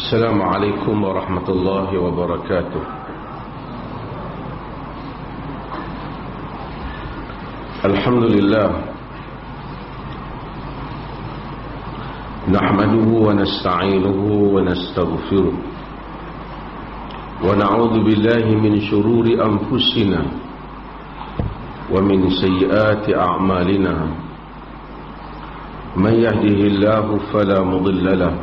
السلام عليكم ورحمة الله وبركاته. الحمد لله نحمده ونستعينه ونستغفره ونعوذ بالله من شرور أنفسنا ومن سيئات أعمالنا. من يهده الله فلا مضل له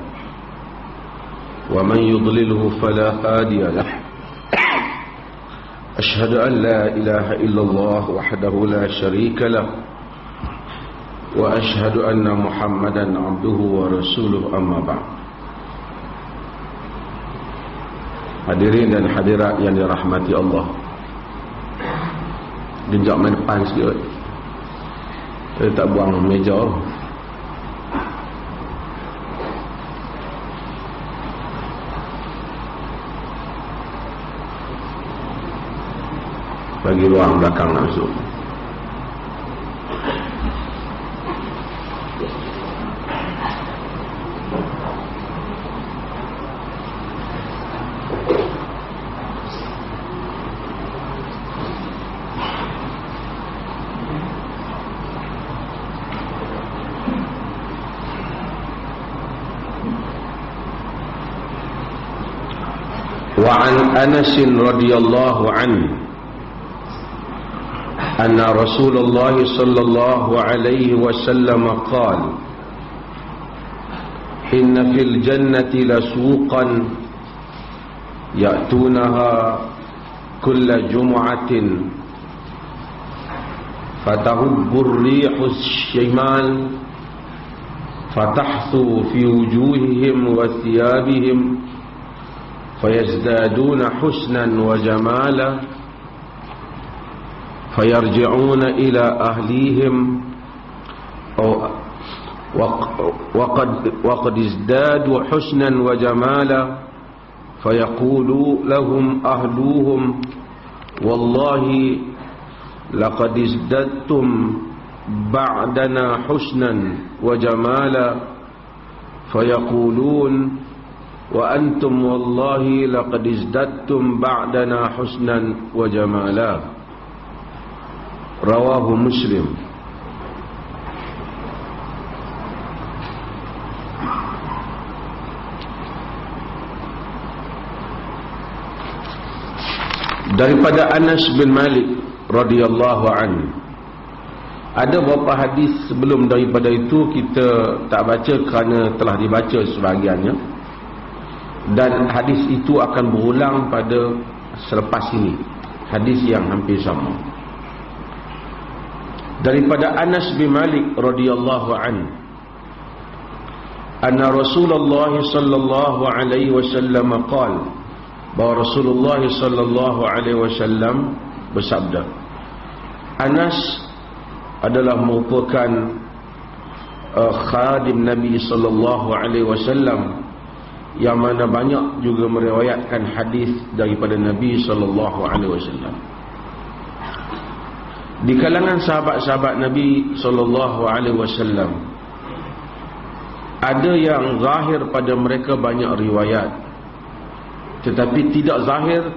ومن يضلله فلا هادي له. أشهد أن لا إله إلا الله وحده لا شريك له وأشهد أن محمدا عبده ورسوله. أما بعد. Hadirin dan hadirat yang dirahmati Allah, genjak main depan sikit. Saya tak buang meja. Bagi ruang belakang nak masuk. وعن أنس رضي الله عنه أن رسول الله صلى الله عليه وسلم قال: إن في الجنة لسوقا يأتونها كل جمعة فتهب الريح الشمال فتحثو في وجوههم وثيابهم فيزدادون حسنا وجمالا فيرجعون إلى أهليهم وقد ازدادوا حسنا وجمالا فيقول لهم أهلوهم: والله لقد ازددتم بعدنا حسنا وجمالا. فيقولون: وأنتم والله لقد ازددتم بعدنا حسنا وجمالا. رواه مسلم. Daripada Anas bin Malik radhiyallahu anhu. Ada beberapa hadis sebelum daripada itu kita tak baca kerana telah dibaca sebahagiannya, dan hadis itu akan berulang pada selepas ini, hadis yang hampir sama. Daripada Anas bin Malik radhiyallahu anhu, anna Rasulullah sallallahu alaihi wasallam qala, bahwa Rasulullah sallallahu alaihi wasallam bersabda. Anas adalah merupakan khadim Nabi sallallahu alaihi wasallam yang mana banyak juga meriwayatkan hadis daripada Nabi sallallahu alaihi wasallam. Di kalangan sahabat-sahabat Nabi sallallahu alaihi wasallam ada yang zahir pada mereka banyak riwayat, tetapi tidak zahir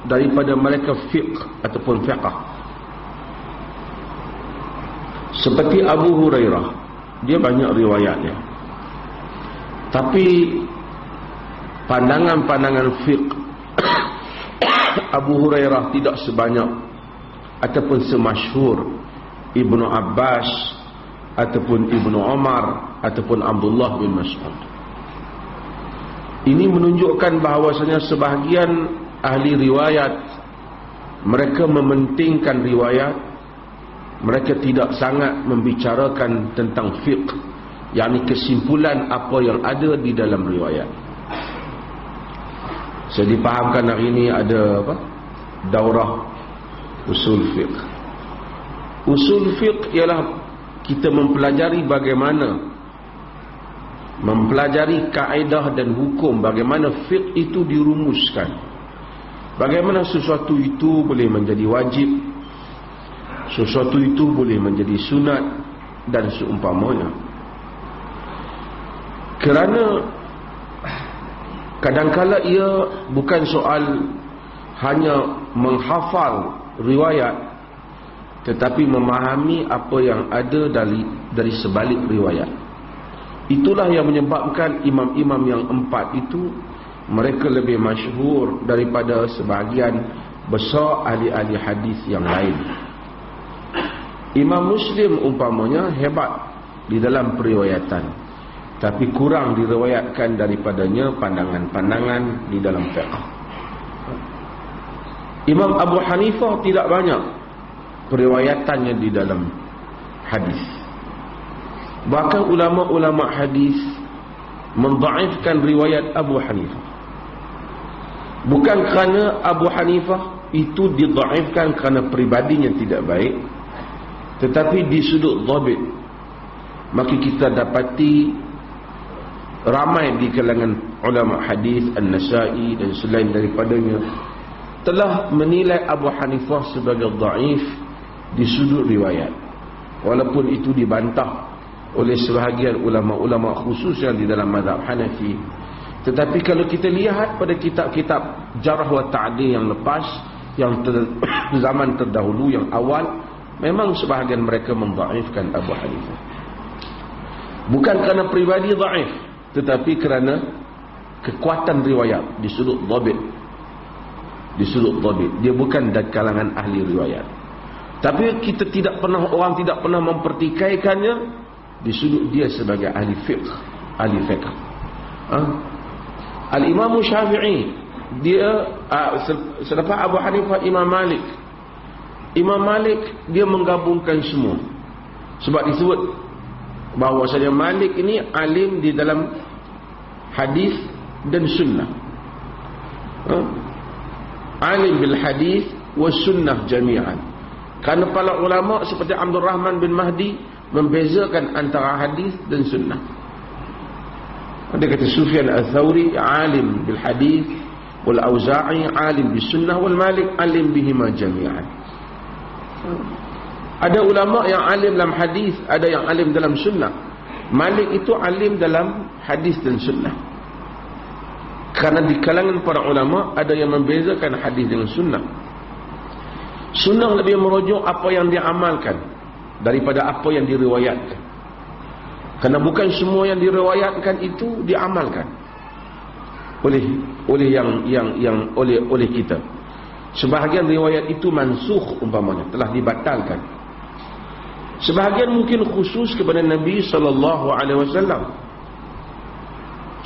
daripada mereka fiqh ataupun fiqh. Seperti Abu Hurairah, dia banyak riwayatnya, tapi pandangan-pandangan fiqh Abu Hurairah tidak sebanyak ataupun semasyhur Ibnu Abbas ataupun Ibnu Umar ataupun Abdullah bin Mas'ud. Ini menunjukkan bahawasanya sebahagian ahli riwayat mereka mementingkan riwayat, mereka tidak sangat membicarakan tentang fiqh, yakni kesimpulan apa yang ada di dalam riwayat. Saya dipahamkan hari ini ada daurah usul fiqh. Usul fiqh ialah kita mempelajari bagaimana mempelajari kaedah dan hukum, bagaimana fiqh itu dirumuskan, bagaimana sesuatu itu boleh menjadi wajib, sesuatu itu boleh menjadi sunat dan seumpamanya. Kerana Kadang-kala ia bukan soal hanya menghafal riwayat, tetapi memahami apa yang ada dari sebalik riwayat. Itulah yang menyebabkan imam-imam yang 4 itu mereka lebih masyhur daripada sebahagian besar ahli-ahli hadis yang lain. Imam Muslim umpamanya hebat di dalam periwayatan, tapi kurang diriwayatkan daripadanya pandangan-pandangan di dalam fiqh. Imam Abu Hanifah tidak banyak periwayatannya di dalam hadis. Bahkan ulama-ulama hadis mendhaifkan riwayat Abu Hanifah. Bukan kerana Abu Hanifah itu didhaifkan kerana pribadinya tidak baik, tetapi di sudut dhabit. Maka kita dapati ramai di kalangan ulama hadis, An-Nasa'i dan selain daripadanya telah menilai Abu Hanifah sebagai dhaif di sudut riwayat, walaupun itu dibantah oleh sebahagian ulama-ulama khususnya di dalam mazhab Hanafi. Tetapi kalau kita lihat pada kitab-kitab jarh wa ta'dil yang lepas, yang zaman terdahulu, yang awal, memang sebahagian mereka mendhaifkan Abu Hanifah. Bukan kerana pribadi dhaif, tetapi kerana kekuatan riwayat di sudut dhabit. Di sudut dhabit, dia bukan dari kalangan ahli riwayat. Tapi kita tidak pernah, orang tidak pernah mempertikaikannya di sudut dia sebagai ahli fiqh, ahli fiqh. Al-Imam Syafi'i, dia selepas Abu Hanifah, Imam Malik. Imam Malik dia menggabungkan semua. Sebab disebut bahawasanya Malik ini alim di dalam hadis dan sunnah. Alim bil hadis was sunnah jami'an. Kerana para ulama seperti Abdul Rahman bin Mahdi membezakan antara hadis dan sunnah. Dia kata Sufyan al-Thawri alim bil hadis, wal Auza'i alim bis sunnah, wal Malik alim bihima jami'an. Ada ulama yang alim dalam hadis, ada yang alim dalam sunnah. Malik itu alim dalam hadis dan sunnah. Kerana di kalangan para ulama ada yang membezakan hadis dengan sunnah. Sunnah lebih merujuk apa yang diamalkan daripada apa yang diriwayatkan. Kerana bukan semua yang diriwayatkan itu diamalkan oleh kita. Sebahagian riwayat itu mansukh umpamanya, telah dibatalkan. Sebahagian mungkin khusus kepada Nabi SAW,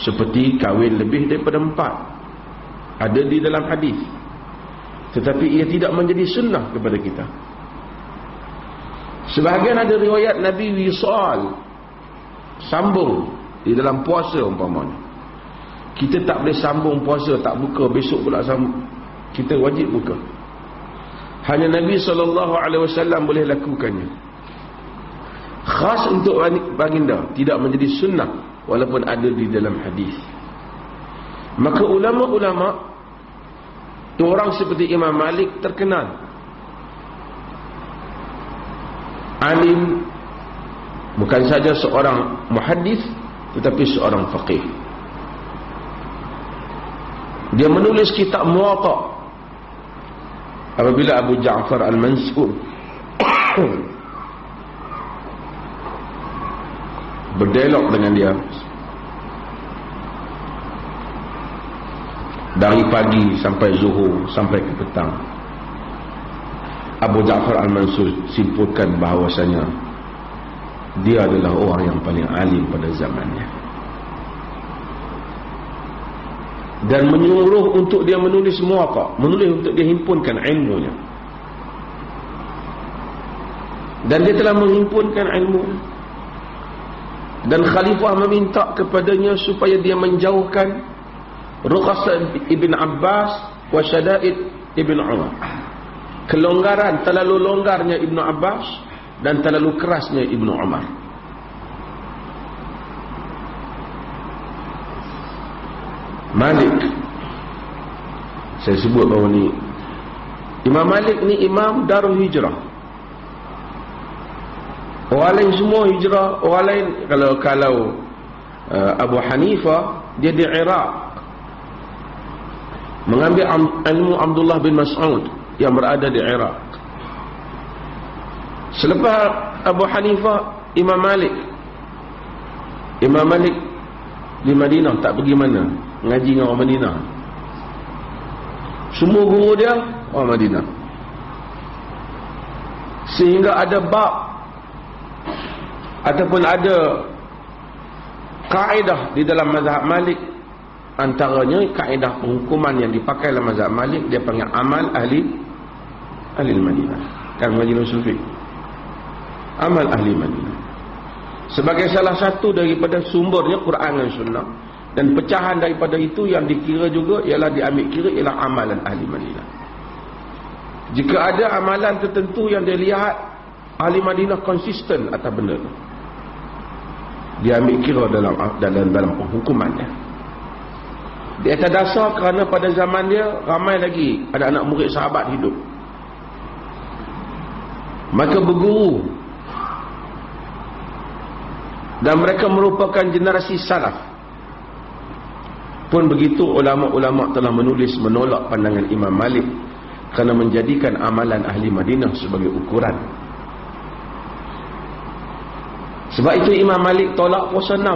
seperti kahwin lebih daripada 4, ada di dalam hadis, tetapi ia tidak menjadi sunnah kepada kita. Sebahagian ada riwayat Nabi wisal, sambung di dalam puasa umpamanya. Kita tak boleh sambung puasa, tak buka, besok pula sambung. Kita wajib buka. Hanya Nabi SAW boleh lakukannya. Khas untuk baginda, tidak menjadi sunnah walaupun ada di dalam hadis. Maka ulama-ulama, orang seperti Imam Malik terkenal alim, bukan saja seorang muhaddis tetapi seorang faqih. Dia menulis kitab Muwatta apabila Abu Ja'far Al-Mansur berdialog dengan dia dari pagi sampai zuhur sampai ke petang. Abu Ja'far Al-Mansur simpulkan bahawasanya dia adalah orang yang paling alim pada zamannya, dan menyuruh untuk dia menulis Muwatta, menulis untuk dia himpunkan ilmunya. Dan dia telah menghimpunkan ilmu, dan khalifah meminta kepadanya supaya dia menjauhkan rukhsah Ibn Abbas wa syada'id Ibn Umar. Kelonggaran, terlalu longgarnya Ibn Abbas dan terlalu kerasnya Ibn Umar. Malik, saya sebut bahawa ni Imam Malik ni imam Darul Hijrah. Orang lain semua hijrah. Orang lain, kalau Abu Hanifah dia di Iraq, mengambil ilmu Abdullah bin Mas'ud yang berada di Iraq. Selepas Abu Hanifah, Imam Malik di Madinah, tak pergi mana, ngaji dengan orang Madinah. Semua guru dia orang Madinah. Sehingga ada bab ataupun ada kaedah di dalam mazhab Malik, antaranya kaedah penghukuman yang dipakai dalam mazhab Malik, dia panggil amal ahli Madinah. Kan Madinah Sufi, amal ahli Madinah, sebagai salah satu daripada sumbernya Quran dan Sunnah. Dan pecahan daripada itu yang dikira juga ialah diambil kira ialah amalan ahli Madinah. Jika ada amalan tertentu yang dia lihat ahli Madinah konsisten atas benda itu, dia ambil kira dalam penghukumannya. Di atas dasar kerana pada zaman dia ramai lagi ada anak murid sahabat hidup, maka berguru, dan mereka merupakan generasi salaf. Pun begitu, ulama-ulama telah menulis menolak pandangan Imam Malik kerana menjadikan amalan ahli Madinah sebagai ukuran. Sebab itu Imam Malik tolak puasa 6,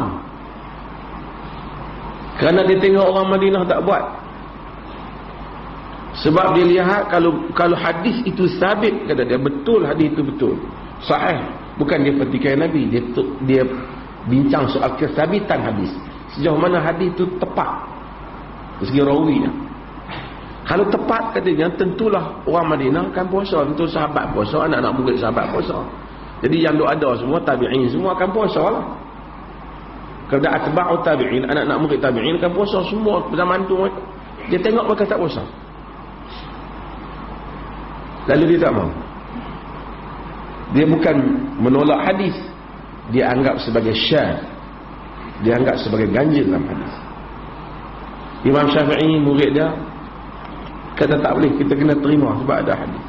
kerana dia tengok orang Madinah tak buat. Sebab dia lihat kalau hadis itu sabit, kata dia, betul hadis itu betul, sahih, bukan dia petikai Nabi, dia bincang soal kesabitan hadis, sejauh mana hadis itu tepat dari segi rawinya. Kalau tepat, katanya, tentulah orang Madinah akan puasa, tentu sahabat puasa, anak-anak murid sahabat puasa. Jadi yang ada semua tabi'in semua akan puasa lah. Kalau dah atba'u tabi'in, anak-anak murid tabi'in akan puasa semua zaman tu. Dia tengok mereka tak puasa, lalu dia tak mahu. Dia bukan menolak hadis, dia anggap sebagai syadz, dia anggap sebagai ganjil dalam hadis. Imam Syafi'i, murid dia, kata tak boleh, kita kena terima sebab ada hadis.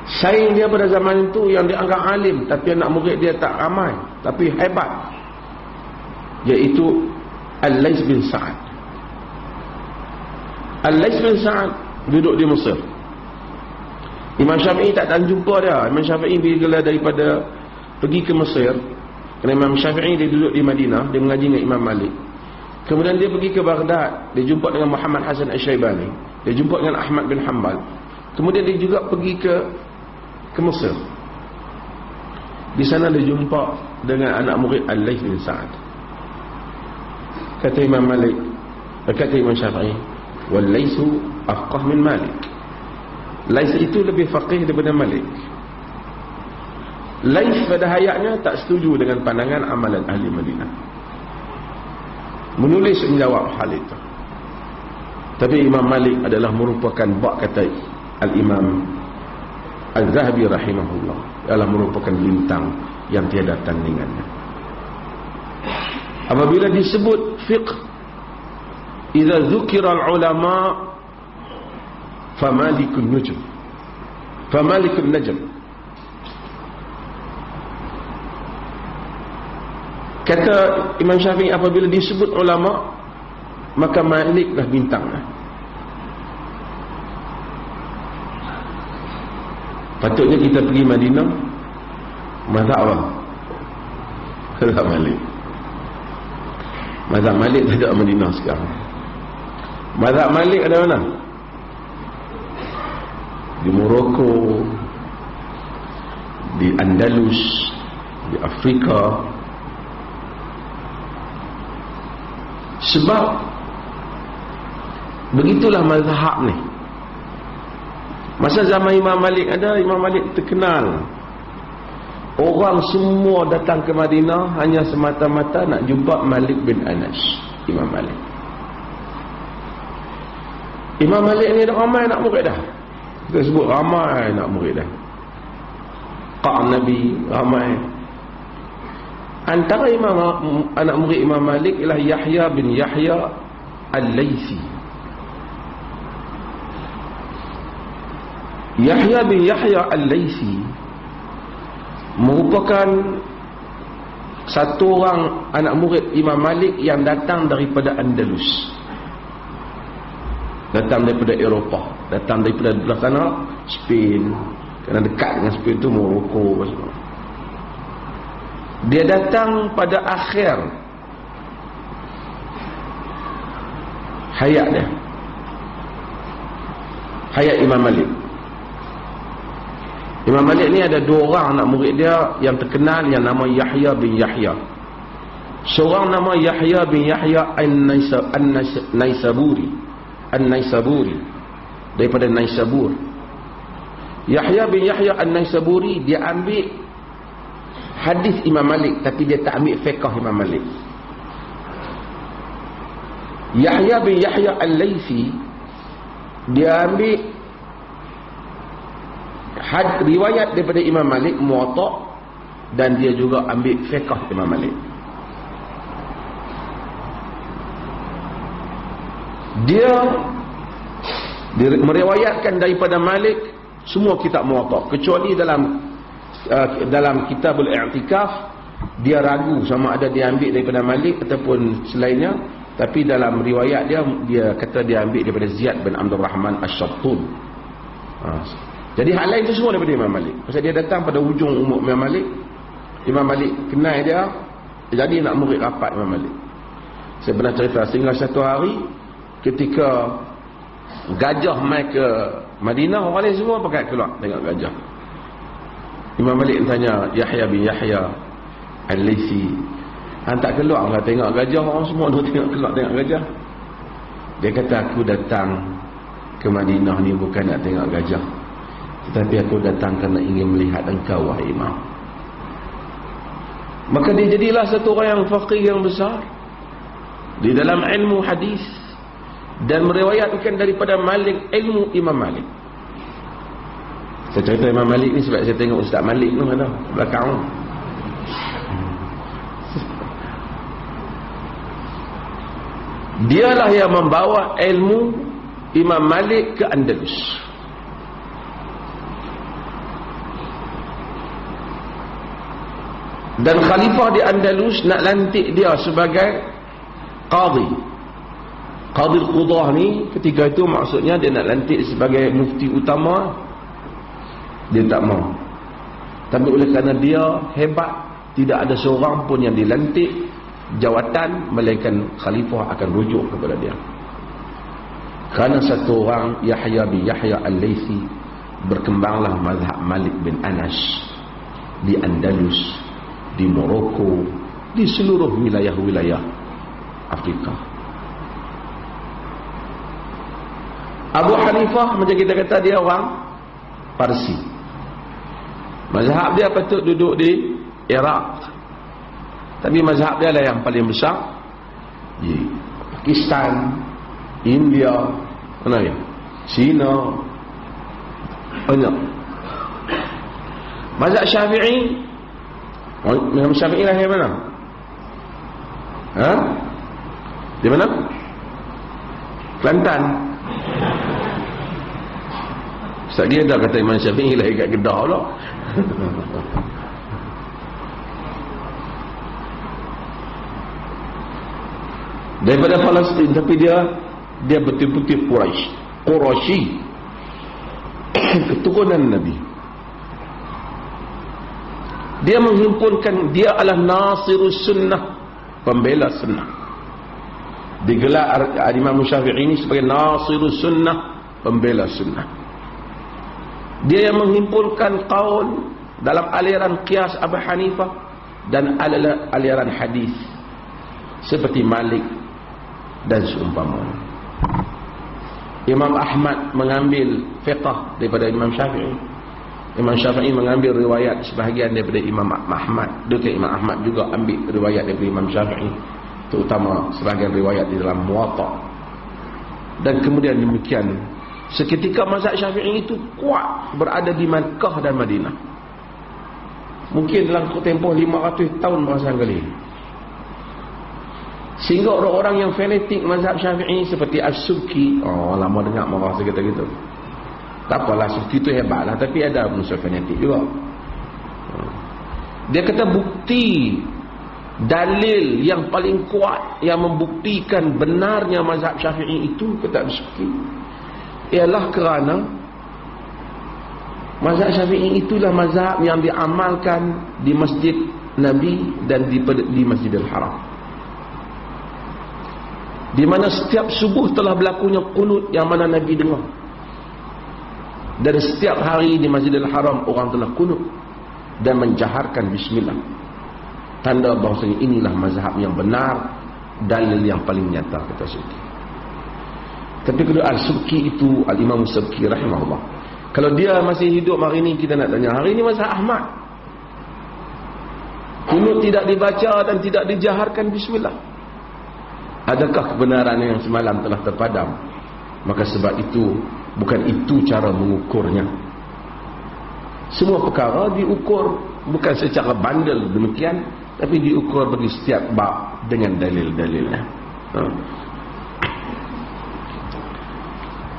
Saing dia pada zaman itu yang dianggap alim, tapi anak murid dia tak ramai, tapi hebat, iaitu Al-Laits bin Sa'ad. Al-Laits bin Sa'ad duduk di Mesir. Imam Syafi'i tak jumpa dia. Imam Syafi'i bila daripada pergi ke Mesir, kerana Imam Syafi'i dia duduk di Madinah, dia mengaji dengan Imam Malik. Kemudian dia pergi ke Baghdad, dia jumpa dengan Muhammad Hasan Al-Syaibani, dia jumpa dengan Ahmad bin Hanbal. Kemudian dia juga pergi ke Mesir. Di sana dia jumpa dengan anak murid Al-Laits bin Sa'ad. Kata Imam Malik, kata Imam Syafi'i, wal-Laitsu afqah min Malik. Laits itu lebih faqih daripada Malik. Laits pada hayatnya tak setuju dengan pandangan amalan ahli Madinah, menulis menjawab hal itu. Tapi Imam Malik adalah merupakan bak, kata Al-Imam Al-Zahabi rahimahullah, adalah merupakan bintang yang tiada tandingannya. Apabila disebut fiqh, idza dzukira al-ulama famalikun nujum, famalikun najm. Kata Imam Syafi'i, apabila disebut ulama, maka Maliklah bintangnya. Patutnya kita pergi Madinah, mazhab apa? Mazhab Malik. Mazhab Malik tak ada Madinah sekarang. Mazhab Malik ada mana? Di Morocco, di Andalus, di Afrika. Sebab begitulah mazhab ni. Masa zaman Imam Malik ada, Imam Malik terkenal, orang semua datang ke Madinah hanya semata-mata nak jumpa Malik bin Anas. Imam Malik ni dah ramai nak murid dah. Kita sebut ramai nak murid dah. Nabi ramai. Antara anak murid Imam Malik ialah Yahya bin Yahya Al-Laitsi. Yahya bin Yahya Al-Laitsi merupakan satu orang anak murid Imam Malik yang datang daripada Andalus. datang daripada Eropah, datang daripada belah sana Spain, kerana dekat dengan Spain tu Morocco semua. Dia datang pada akhir hayat dia, hayat Imam Malik. Imam Malik ni ada dua orang anak murid dia yang terkenal, yang nama Yahya bin Yahya. Seorang nama Yahya bin Yahya An-Naisaburi, daripada Naisabur. Yahya bin Yahya An-Naisaburi, dia ambil hadis Imam Malik, tapi dia tak ambil fiqh Imam Malik. Yahya bin Yahya Al-Laythi, dia ambil riwayat daripada Imam Malik, Muwatta, dan dia juga ambil fiqh Imam Malik. Dia meriwayatkan daripada Malik semua kitab Muwatta, kecuali dalam Kitabul I'tikaf dia ragu sama ada dia ambil daripada Malik ataupun selainnya, tapi dalam riwayat dia kata dia ambil daripada Ziyad bin Abdul Rahman Asy-Syattun. Jadi hal lain itu semua daripada Imam Malik. Pasal dia datang pada hujung umur Imam Malik, Imam Malik kenal dia, jadi nak murid rapat Imam Malik. Saya pernah cerita, sehingga satu hari ketika gajah mai ke Madinah, orang lain semua pakai keluar tengok gajah. Imam Malik tanya Yahya bin Yahya Al-Laythi, "Hang tak keluar lah tengok gajah? Orang semua duk tengok gajah." Dia kata, "Aku datang ke Madinah ni bukan nak tengok gajah, tetapi aku datang kerana ingin melihat engkau, wahai Imam." Maka dia jadilah satu orang yang faqih yang besar di dalam ilmu hadis, dan meriwayatkan daripada Malik ilmu Imam Malik. Saya cerita Imam Malik ni sebab saya tengok Ustaz Malik tu ada belakang. Dialah yang membawa ilmu Imam Malik ke Andalus. Dan khalifah di Andalus nak lantik dia sebagai qadhi. Qadhi al-Qudah ni ketika itu maksudnya dia nak lantik sebagai mufti utama. Dia tak mau. Tapi oleh kerana dia hebat, tidak ada seorang pun yang dilantik jawatan melainkan khalifah akan rujuk kepada dia. Kerana satu orang, Yahya bin Yahya Al-Laythi, berkembanglah mazhab Malik bin Anas di Andalus, di Morocco, di seluruh wilayah-wilayah Afrika. Abu Hanifah macam kita kata dia orang Parsi. Mazhab dia patut duduk di Iraq, tapi mazhab dia lah yang paling besar di Pakistan, India, mana ya? China, banyak. Mazhab Syafi'i, Imam Syafi'i lahir mana? Di mana? Kelantan. Ustaz dia dah kata Imam Syafi'i lahir kat Kedah pula. Daripada Palestin, tapi dia betul-betul Quraisy, keturunan Nabi. Dia menghimpunkan, dia adalah Nasirus Sunnah, pembela sunnah. Digelar Imam Syafi'i ini sebagai Nasirus Sunnah, pembela sunnah. Dia yang menghimpunkan qaul dalam aliran qiyas Abu Hanifah dan aliran hadis seperti Malik dan seumpamanya. Imam Ahmad mengambil fiqh daripada Imam Syafi'i. Imam Syafi'i mengambil riwayat sebahagian daripada Imam Ahmad. Demikian Imam Ahmad juga ambil riwayat daripada Imam Syafi'i, terutama sebahagian riwayat di dalam Muwatta. Dan kemudian demikian, seketika mazhab Syafi'i itu kuat berada di Makkah dan Madinah. Mungkin dalam tempoh 500 tahun barangkali. Sehingga orang-orang yang fanatik mazhab Syafi'i seperti As-Subki, lama dengar marah saya kata gitu. Tak apalah, Subki itu hebatlah, tapi ada musuh fanatik juga. Dia kata bukti dalil yang paling kuat yang membuktikan benarnya mazhab Syafi'i itu, kata Al-Subki, ialah kerana mazhab Syafi'i itulah mazhab yang diamalkan di Masjid Nabi dan di Masjidil Haram, di mana setiap subuh telah berlakunya qunut yang mana Nabi dengar, dan setiap hari di Masjidil Haram orang telah qunut dan menjaharkan bismillah, tanda bahawasanya inilah mazhab yang benar, dalil yang paling nyata, kata Subki. Tapi kalau Al-Subki itu, Al-Imam Subki rahimahullah, kalau dia masih hidup hari ini, kita nak tanya, hari ini mazhab Ahmad qunut tidak dibaca dan tidak dijaharkan bismillah, adakah kebenaran yang semalam telah terpadam? Maka sebab itu, bukan itu cara mengukurnya. Semua perkara diukur bukan secara bandel demikian, tapi diukur bagi setiap bab dengan dalil-dalilnya.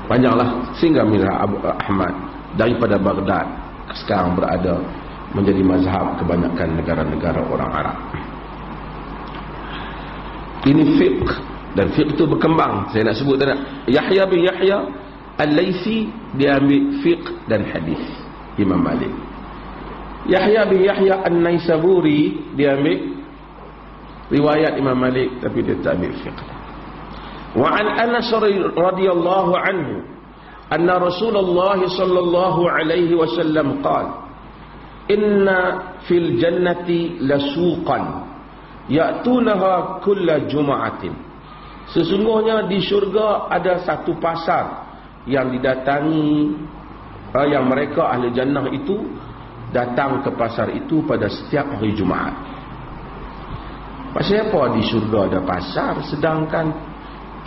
Panjanglah, sehingga mazhab Abu Ahmad daripada Baghdad sekarang berada menjadi mazhab kebanyakan negara-negara orang Arab. Ini fiqh, dan fiqh itu berkembang. Saya nak sebut tadi, Yahya bin Yahya Al-Laythi dia ambil fiqh dan hadis Imam Malik. Yahya bin Yahya An-Naisaburi dia ambil riwayat Imam Malik, tapi dia tak ambil fiqh. Wa an Anas radhiyallahu anhu anna Rasulullah sallallahu alaihi wasallam qala inna fil jannati lasuqan ya'tunaha kulla jum'atin. Sesungguhnya di syurga ada satu pasar yang didatangi, yang mereka ahli jannah itu datang ke pasar itu pada setiap hari Jumaat. Pasal apa di syurga ada pasar, sedangkan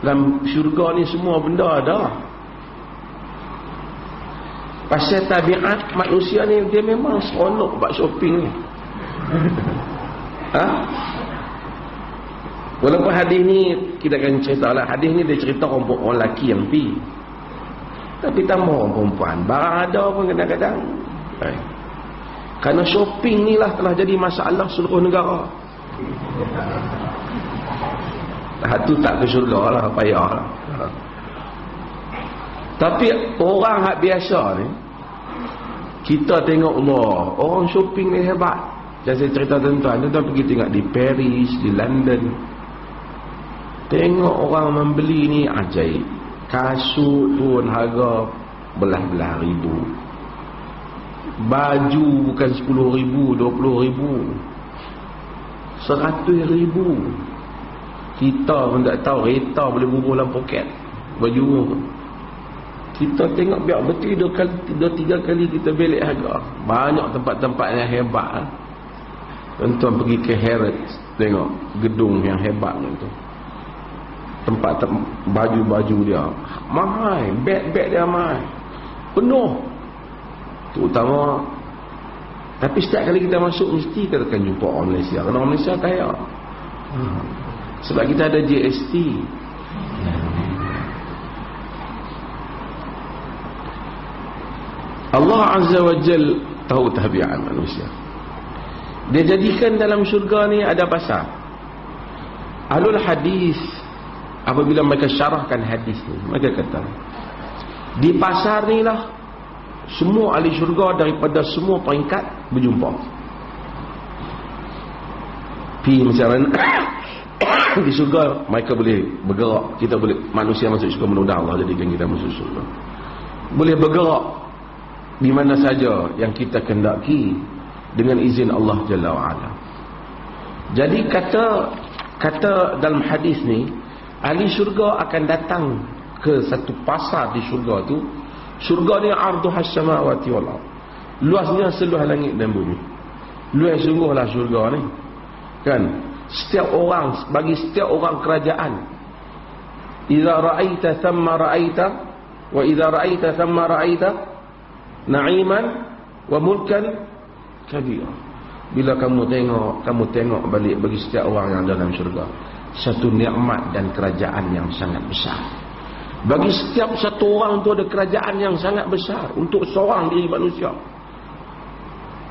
dalam syurga ni semua benda ada? Pasal tabiat manusia ni, dia memang seronok buat shopping ni. Walaupun hadis ni kita akan cerita lah, hadis ni dia cerita orang lelaki yang pi, tapi tambah orang perempuan, barang ada pun kadang-kadang. Kerana shopping ni lah telah jadi masalah seluruh negara. Satu tak ke syurga lah, payah lah. Tapi orang hak biasa ni, kita tengok Allah, orang shopping ni hebat. Macam saya cerita tuan-tuan pergi tengok di Paris, di London, tengok orang membeli ni ajaib. Kasut pun harga belah-belah ribu, baju bukan 10,000, 20,000, 100,000. Kita pun tak tahu, kereta boleh bubuh dalam poket baju. Kita tengok biar betul 2-3 kali kita belik harga. Banyak tempat-tempat yang hebat. Tuan-tuan pergi ke Harrods, tengok gedung yang hebat tu, tempat baju-baju dia mahal, beg-beg dia mahal, penuh, terutama. Tapi setiap kali kita masuk, mesti kita akan jumpa orang Malaysia, kerana orang Malaysia kaya. Sebab kita ada GST. Allah Azza wa Jal tahu tabiat manusia. Dia jadikan dalam syurga ni ada pasar. Ahlul hadis apabila mereka syarahkan hadis ni, mereka kata di pasar ni lah semua ahli syurga daripada semua peringkat berjumpa. Pi macam mana di syurga mereka boleh bergerak. Kita boleh, manusia masuk syurga, mudah-mudahan Allah jadikan kita masuk syurga, boleh bergerak di mana saja yang kita kendaki dengan izin Allah Jalla wa'ala. Jadi kata dalam hadis ni, ahli syurga akan datang ke satu pasar di syurga tu. Syurga ni arduhas samawati wal ardh, luasnya seluas langit dan bumi. Luas sungguhlah syurga ni, kan? Setiap orang, bagi setiap orang kerajaan, idza ra'aita thamma ra'aita wa idza ra'aita thamma ra'aita na'iman wa mulkan kabira. Bila kamu tengok balik, bagi setiap orang yang dalam syurga satu nikmat dan kerajaan yang sangat besar. Bagi setiap satu orang tu ada kerajaan yang sangat besar untuk seorang diri manusia.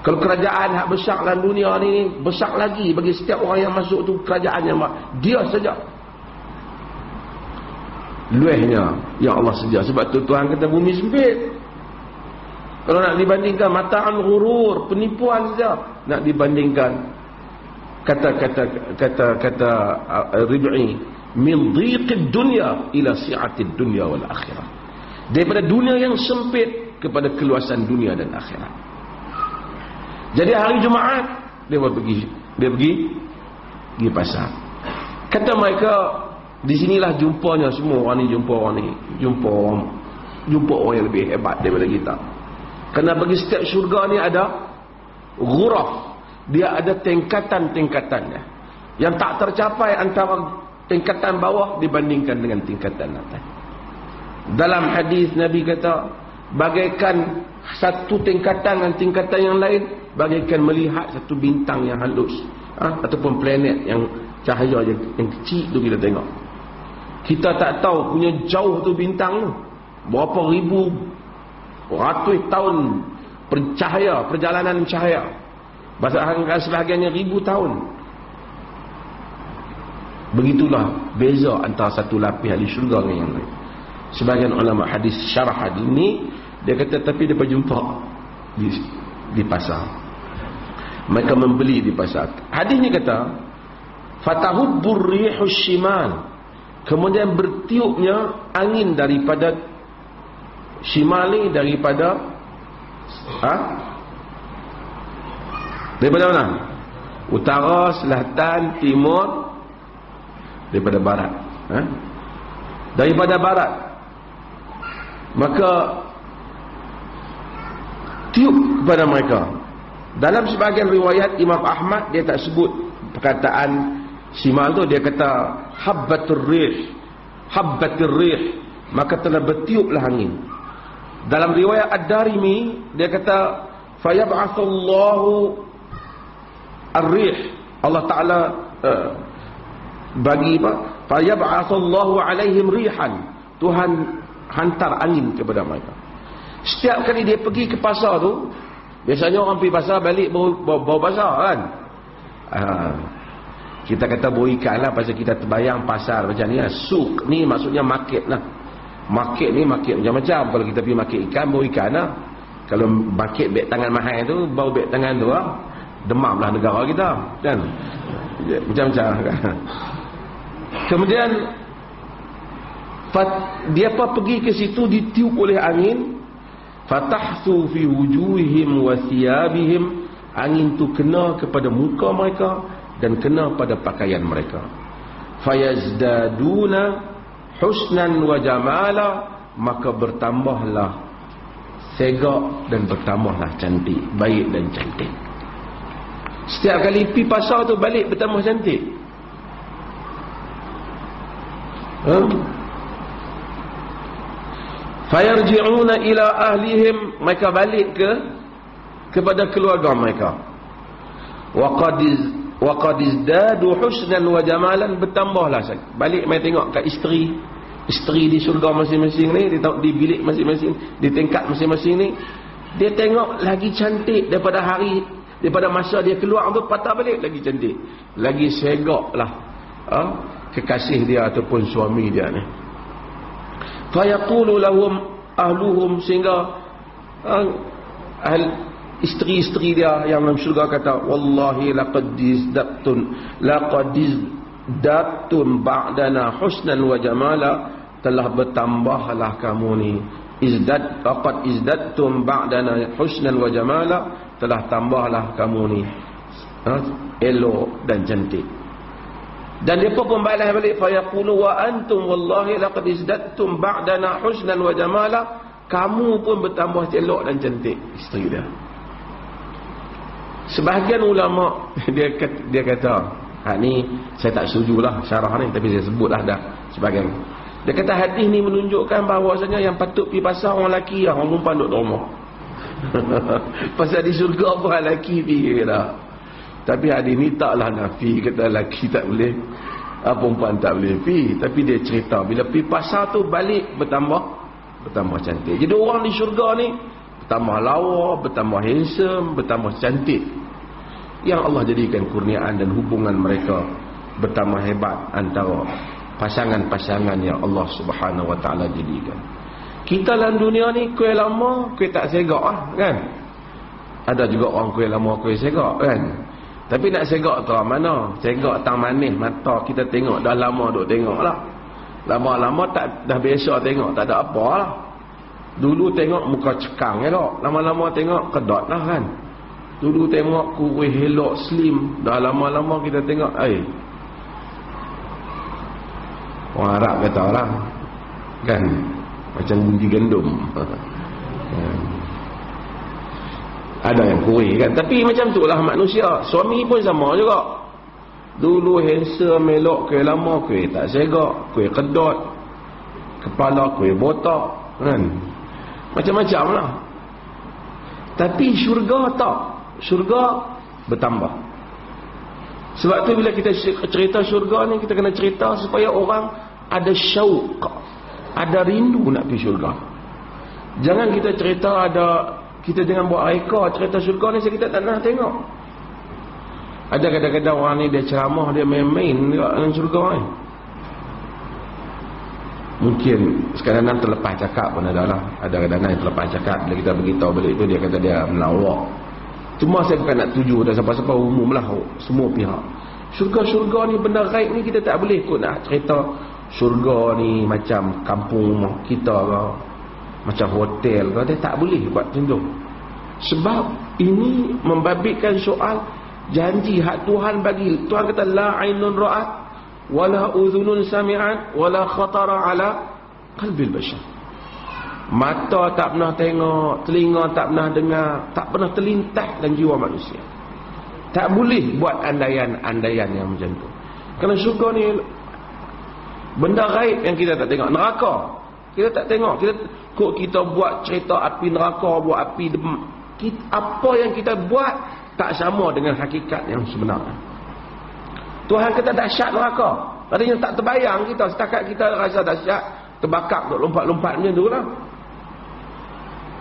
Kalau kerajaan hak besar dalam dunia ni, besar lagi bagi setiap orang yang masuk tu kerajaan yang dia saja. Luehnya yang Allah sedia. Sebab tu Tuhan kata bumi sempit. Kalau nak dibandingkan mata'an ghurur, penipuan saja. Nak dibandingkan kata Rib'i, min dhiqid dunya ila si'atid dunya wal akhirah. Daripada dunia yang sempit kepada keluasan dunia dan akhirat. Jadi hari Jumaat dia pergi pasar. Kata mereka, di sinilah jumpanya semua orang ni jumpa orang ni, jumpa orang yang lebih hebat daripada kita. Kerana bagi setiap syurga ni ada ghuraf, dia ada tingkatan-tingkatannya yang tak tercapai antara tingkatan bawah dibandingkan dengan tingkatan atas. Dalam hadis Nabi kata, bagaikan satu tingkatan dengan tingkatan yang lain, bagaikan melihat satu bintang yang halus, ataupun planet yang cahaya yang kecil tu kita tengok. Kita tak tahu punya jauh tu bintang tu berapa ribu ratus tahun perjalanan cahaya. Bahasa sebahagiannya ribu tahun. Begitulah beza antara satu lapis ahli syurga dengan yang lain. Sebahagian ulama hadis syarah hadis ni, dia kata tapi dia berjumpa di pasar. Mereka membeli di pasar. Hadis ni kata fatahubbur rihus shimal, kemudian bertiupnya angin daripada shimali, daripada daripada mana? Utara, selatan, timur, daripada barat. Daripada barat. Maka tiup kepada mereka. Dalam sebahagian riwayat Imam Ahmad, dia tak sebut perkataan shimal tu, dia kata habbatur rih, maka telah bertiuplah angin. Dalam riwayat Ad-Darimi, dia kata fayab'atsullahu ar-rih, Allah Ta'ala bagi apa? Fayab'atsullahu alaihim rihan, Tuhan hantar angin kepada mereka. Setiap kali dia pergi ke pasar tu, biasanya orang pergi pasar balik bawa pasar kan. Kita kata bawa ikan lah, pasal kita terbayang pasar macam ni lah. Suk ni maksudnya market lah. Market ni market macam-macam. Kalau kita pergi market ikan, bawa ikan lah. Kalau market beg tangan mahal tu, bawa beg tangan tu lah, demam lah negara kita kan. Macam-macam kan. Kemudian dia pergi ke situ, ditiup oleh angin. Fatahsu fi wujuhihim wa thiyabihim, angin tu kena kepada muka mereka dan kena pada pakaian mereka. Fayazdaduna husnan wa jamala, maka bertambahlah segak dan bertambahlah cantik, baik dan cantik. Setiap kali pergi pasar tu balik bertambah cantik. Fayarji'una ila ahlihim, mereka balik kepada keluarga mereka. Wa qad izdadu husnan wa jamalan, bertambahlah balik mai tengok kat isteri di syurga masing-masing ni, di bilik masing-masing, di tingkat masing-masing ni, dia tengok lagi cantik daripada masa dia keluar tu, patah balik lagi cantik, lagi segaklah kekasih dia ataupun suami dia ni. Fayaqulu lahum ahluhum, sehingga isteri-isteri dia yang dalam syurga kata, wallahi laqad izdatun ba'dana husnan wa jamala, telah bertambahlah kamu ni, laqad izdatun ba'dana husnan wa jamala, telah tambahlah kamu ni elok dan cantik. Dan dia pun balas balik, fayaqulu wa antum wallahi laqad izdattum ba'dana husnan wa jamala, kamu pun bertambah elok dan cantik, isteri dia. Sebahagian ulama dia kata, ni saya tak setujulah syarah ni, tapi saya sebutlah dah sebahagian. Dia kata hadis ni menunjukkan bahawasanya yang patut pergi pasar orang lelaki, orang perempuan duduk rumah. Pasal di syurga pun lelaki pergi dah. Tapi hadis ni taklah nafi kata lelaki tak boleh, perempuan tak boleh pergi. Tapi dia cerita bila pergi pasar tu balik bertambah cantik. Jadi orang di syurga ni bertambah lawa, bertambah handsome, bertambah cantik. Yang Allah jadikan kurniaan dan hubungan mereka bertambah hebat antara pasangan-pasangan yang Allah Subhanahu Wa Taala jadikan. Kita dalam dunia ni kuih lama, kuih tak segak lah, kan? Ada juga orang kuih lama, kuih segak, kan? Tapi nak segak tu mana? Segak tang manis mata kita tengok dah lama duk tengok lah. Lama-lama tak dah biasa tengok, tak ada apa lah. Dulu tengok muka cekang elok, lama-lama tengok kedot lah, kan? Dulu tengok kuih elok slim, dah lama-lama kita tengok orang Arab kata lah, kan, macam bunyi gandum. Ada yang kuih, kan. Tapi macam tu lah manusia. Suami pun sama juga. Dulu handsome, elok, kuih lama, kuih tak segak, kuih kedot, kepala kuih botak, kan, macam-macam lah. Tapi syurga tak. Syurga bertambah. Sebab tu bila kita cerita syurga ni, kita kena cerita supaya orang ada syauq, ada rindu nak pergi syurga. Jangan kita cerita kita dengan buat reka cerita syurga ni, kita tak nak tengok. Ada kadang-kadang orang ni dia ceramah, dia main-main dengan syurga ni. Mungkin sekadang terlepas cakap pun ada lah. Ada kadang-kadang yang terlepas cakap, bila kita beritahu balik tu dia kata dia melawak. Cuma saya bukan nak tuju dah siapa-siapa, umum lah, semua pihak. Syurga-syurga ni, benda gaib ni kita tak boleh kot nak cerita syurga ni macam kampung rumah kita ke, macam hotel ke. Dia tak boleh buat macam tu. Sebab ini membabitkan soal janji hak Tuhan bagi. Tuhan kata la ainun ra'at wala udhunun sami'at wala khatara ala qalbil bashar. Mata tak pernah tengok, telinga tak pernah dengar, tak pernah terlintas dalam jiwa manusia. Tak boleh buat andaian-andaian yang macam tu. Kerana syurga ni benda gaib yang kita tak tengok. Neraka kita tak tengok. Kita buat cerita api neraka, buat api apa yang kita buat tak sama dengan hakikat yang sebenarnya. Tuhan kata dahsyat neraka, artinya tak terbayang kita. Setakat kita rasa dahsyat, terbakar, lompat-lompat macam tu lah.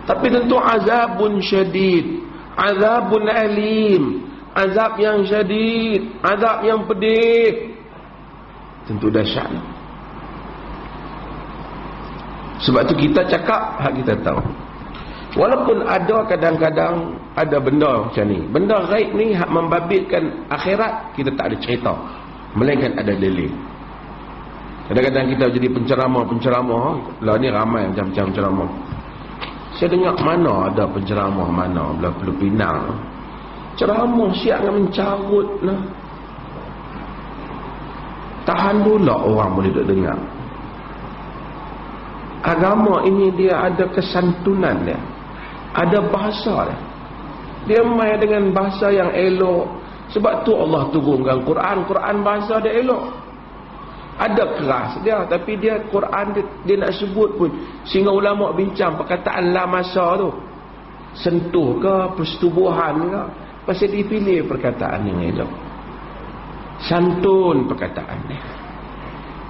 Tapi tentu azabun syadid, azabun alim, azab yang syadid, azab yang pedih, tentu dahsyat. Sebab tu kita cakap hak kita tahu. Walaupun ada kadang-kadang ada benda macam ni, benda gaib ni hak membabitkan akhirat, kita tak ada cerita, melainkan ada dalil. Kadang-kadang kita jadi penceramah lah, ni ramai macam-macam ceramah. Saya dengar mana ada penceramah mana belah Pulau Pinang, ceramah siap dengan mencarut lah. Tahan pula orang boleh duk dengar. Agama ini dia ada kesantunan dia, ada bahasa dia. Dia main dengan bahasa yang elok. Sebab tu Allah turunkan Quran bahasa dia elok. Ada keras dia, tapi dia Quran dia nak sebut pun, sehingga ulama bincang perkataan la masa tu sentuh ke, persetubuhan ke, pasal dipilih perkataan yang elok, santun perkataan dia.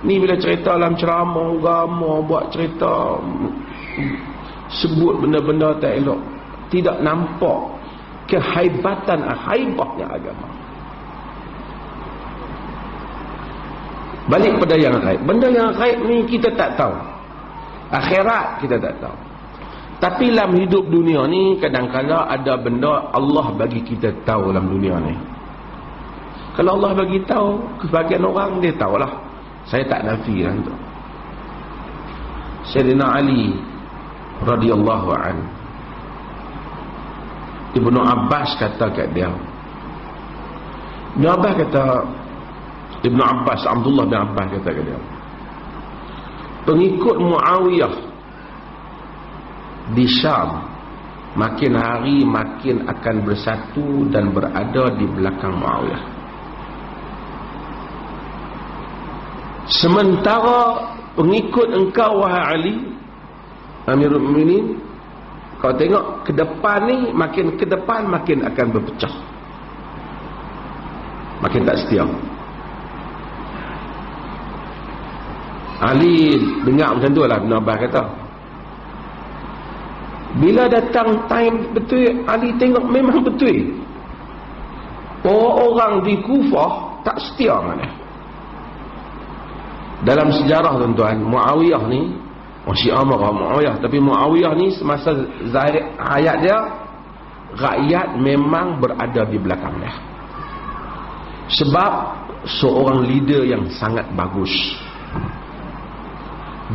Ni bila cerita dalam ceramah agama, buat cerita sebut benda-benda tak elok, tidak nampak kehaibatan, haibahnya agama. Balik pada yang gaib. Benda yang gaib ni kita tak tahu. Akhirat kita tak tahu. Tapi dalam hidup dunia ni kadang-kadang ada benda Allah bagi kita tahu dalam dunia ni. Kalau Allah bagi tahu, kebahagiaan orang dia tahulah. Saya tak nafi kan tu. Sayyidina Ali radhiyallahu anhu, Ibnu Abbas kata kat dia. Ibnu Abbas, Abdullah bin Abbas kata kat dia, pengikut Muawiyah di Syam makin hari makin akan bersatu dan berada di belakang Muawiyah. Sementara pengikut engkau wahai Ali Amirul Mukminin, kau tengok ke depan ni, makin ke depan makin akan berpecah, makin tak setia. Ali dengar macam tu lah Ibn Abbas kata. Bila datang time betul, Ali tengok memang betul. Orang-orang di Kufah tak setia dengan dia. Dalam sejarah tuan-tuan, Muawiyah ni, Syiah marah Muawiyah, tapi Muawiyah ni semasa hayat dia, rakyat memang berada di belakang dia. Sebab seorang leader yang sangat bagus.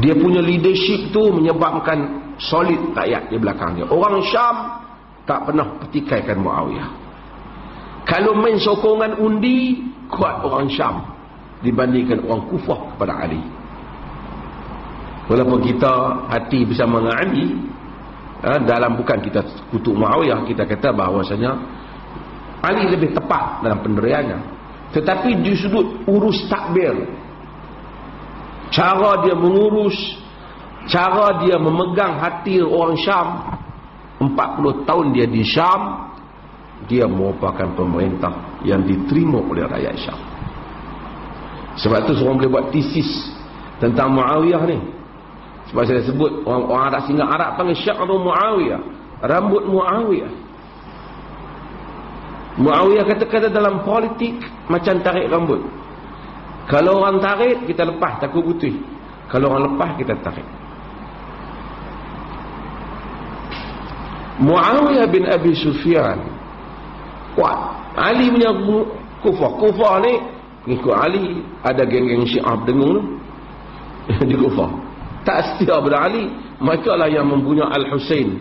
Dia punya leadership tu menyebabkan solid rakyat di belakang dia. Orang Syam tak pernah petikaikan Muawiyah. Kalau main sokongan undi, kuat orang Syam dibandingkan orang Kufah kepada Ali. Walaupun kita hati bersama dengan Ali, dalam bukan kita kutuk Muawiyah, kita kata bahawasanya Ali lebih tepat dalam pendiriannya. Tetapi di sudut urus takbir, cara dia mengurus, cara dia memegang hati orang Syam, 40 tahun dia di Syam, dia merupakan pemerintah yang diterima oleh rakyat Syam. Sebab tu seorang boleh buat tesis tentang Muawiyah ni. Sebab saya sebut orang Arab, sehingga Arab panggil Sya'ru Muawiyah, rambut Muawiyah. Muawiyah kata-kata dalam politik macam tarik rambut. Kalau orang tarik, kita lepas, takut putih. Kalau orang lepas, kita tarik. Muawiyah bin Abi Sufyan kuat. Ali punya Kufah. Kufah ni ikut Ali, ada geng-geng Syiah dengung tu di Kufah. Tak setia pada Ali. Mereka lah yang mempunyai Al-Husain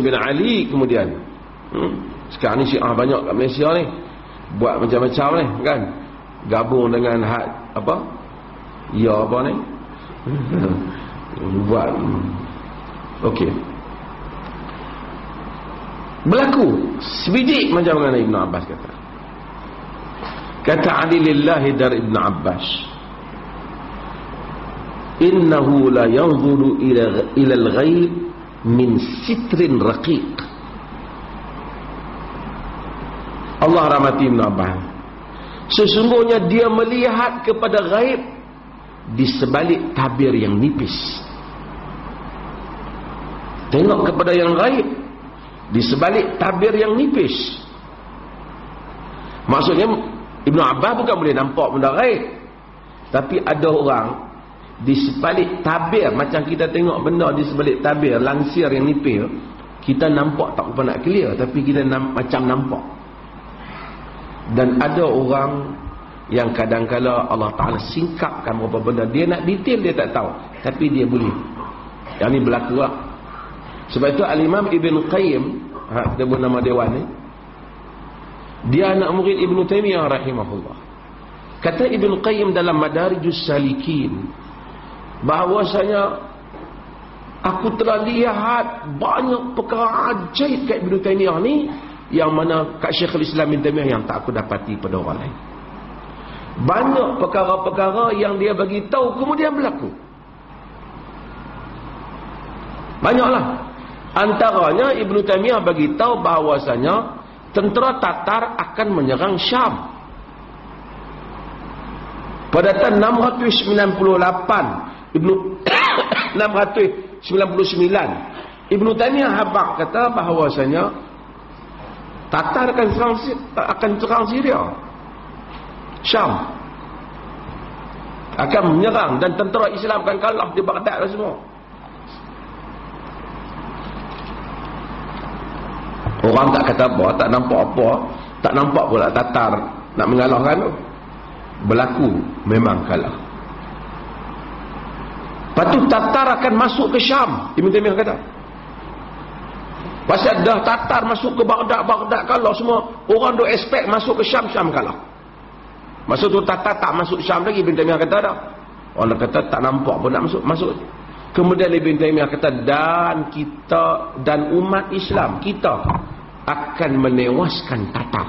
bin Ali kemudian. Sekarang ni Syiah banyak kat Malaysia ni. Buat macam-macam ni kan. Gabung dengan apa? Ya apa ni? Buat okey. Berlaku sebidik macam mana Ibn Abbas kata. Kata Ali lillahi dari Ibn Abbas, innahu la yanzuru ila al-ghaib min sitrin raqiq. Allah rahmati Ibn Abbas, sesungguhnya dia melihat kepada ghaib di sebalik tabir yang nipis. Tengok kepada yang ghaib di sebalik tabir yang nipis. Maksudnya Ibn Abbas bukan boleh nampak benda ghaib, tapi ada orang di sebalik tabir, macam kita tengok benda di sebalik tabir langsir yang nipis, kita nampak tak apa nak clear, tapi kita macam nampak. Dan ada orang yang kadang-kala Allah Ta'ala singkapkan beberapa benda, dia nak detail dia tak tahu, tapi dia boleh. Yang ni berlaku lah. Sebab itu Al-Imam Ibn Qayyim, dia bernama Dewan ni, dia anak murid Ibn Taymiyah rahimahullah. Kata Ibn Qayyim dalam Madarijus Salikin, bahawasanya aku telah lihat banyak perkara ajaib kat Ibn Taymiyah ni, yang mana kat Syekhul Islam Ibn Taymiyah yang tak aku dapati pada orang lain. Banyak perkara-perkara yang dia bagi tahu kemudian berlaku. Banyaklah. Antaranya Ibn Taymiyah bagi tahu bahawasanya tentera Tatar akan menyerang Syam pada tahun 698 699. Ibn Taymiyah habaq kata bahawasanya Tatar akan serang Syria, Syam akan menyerang, dan tentera Islam akan kalah di Baghdad dan semua. Orang tak kata apa, tak nampak apa, tak nampak pula Tatar nak mengalahkan tu. Berlaku memang kalah. Lepas tu Tatar akan masuk ke Syam, Ibn Taymiyah kata. Pasal dah Tatar masuk ke Baghdad, Baghdad kalah semua. Orang duk expect masuk ke Syam, Syam kalah. Maksud tu Tatar tak masuk Syam lagi, Ibn Taymiyah kata dah. Orang kata tak nampak pun nak masuk. Kemudian Ibn Taymiyah kata, dan kita dan umat Islam kita akan menewaskan Tatar.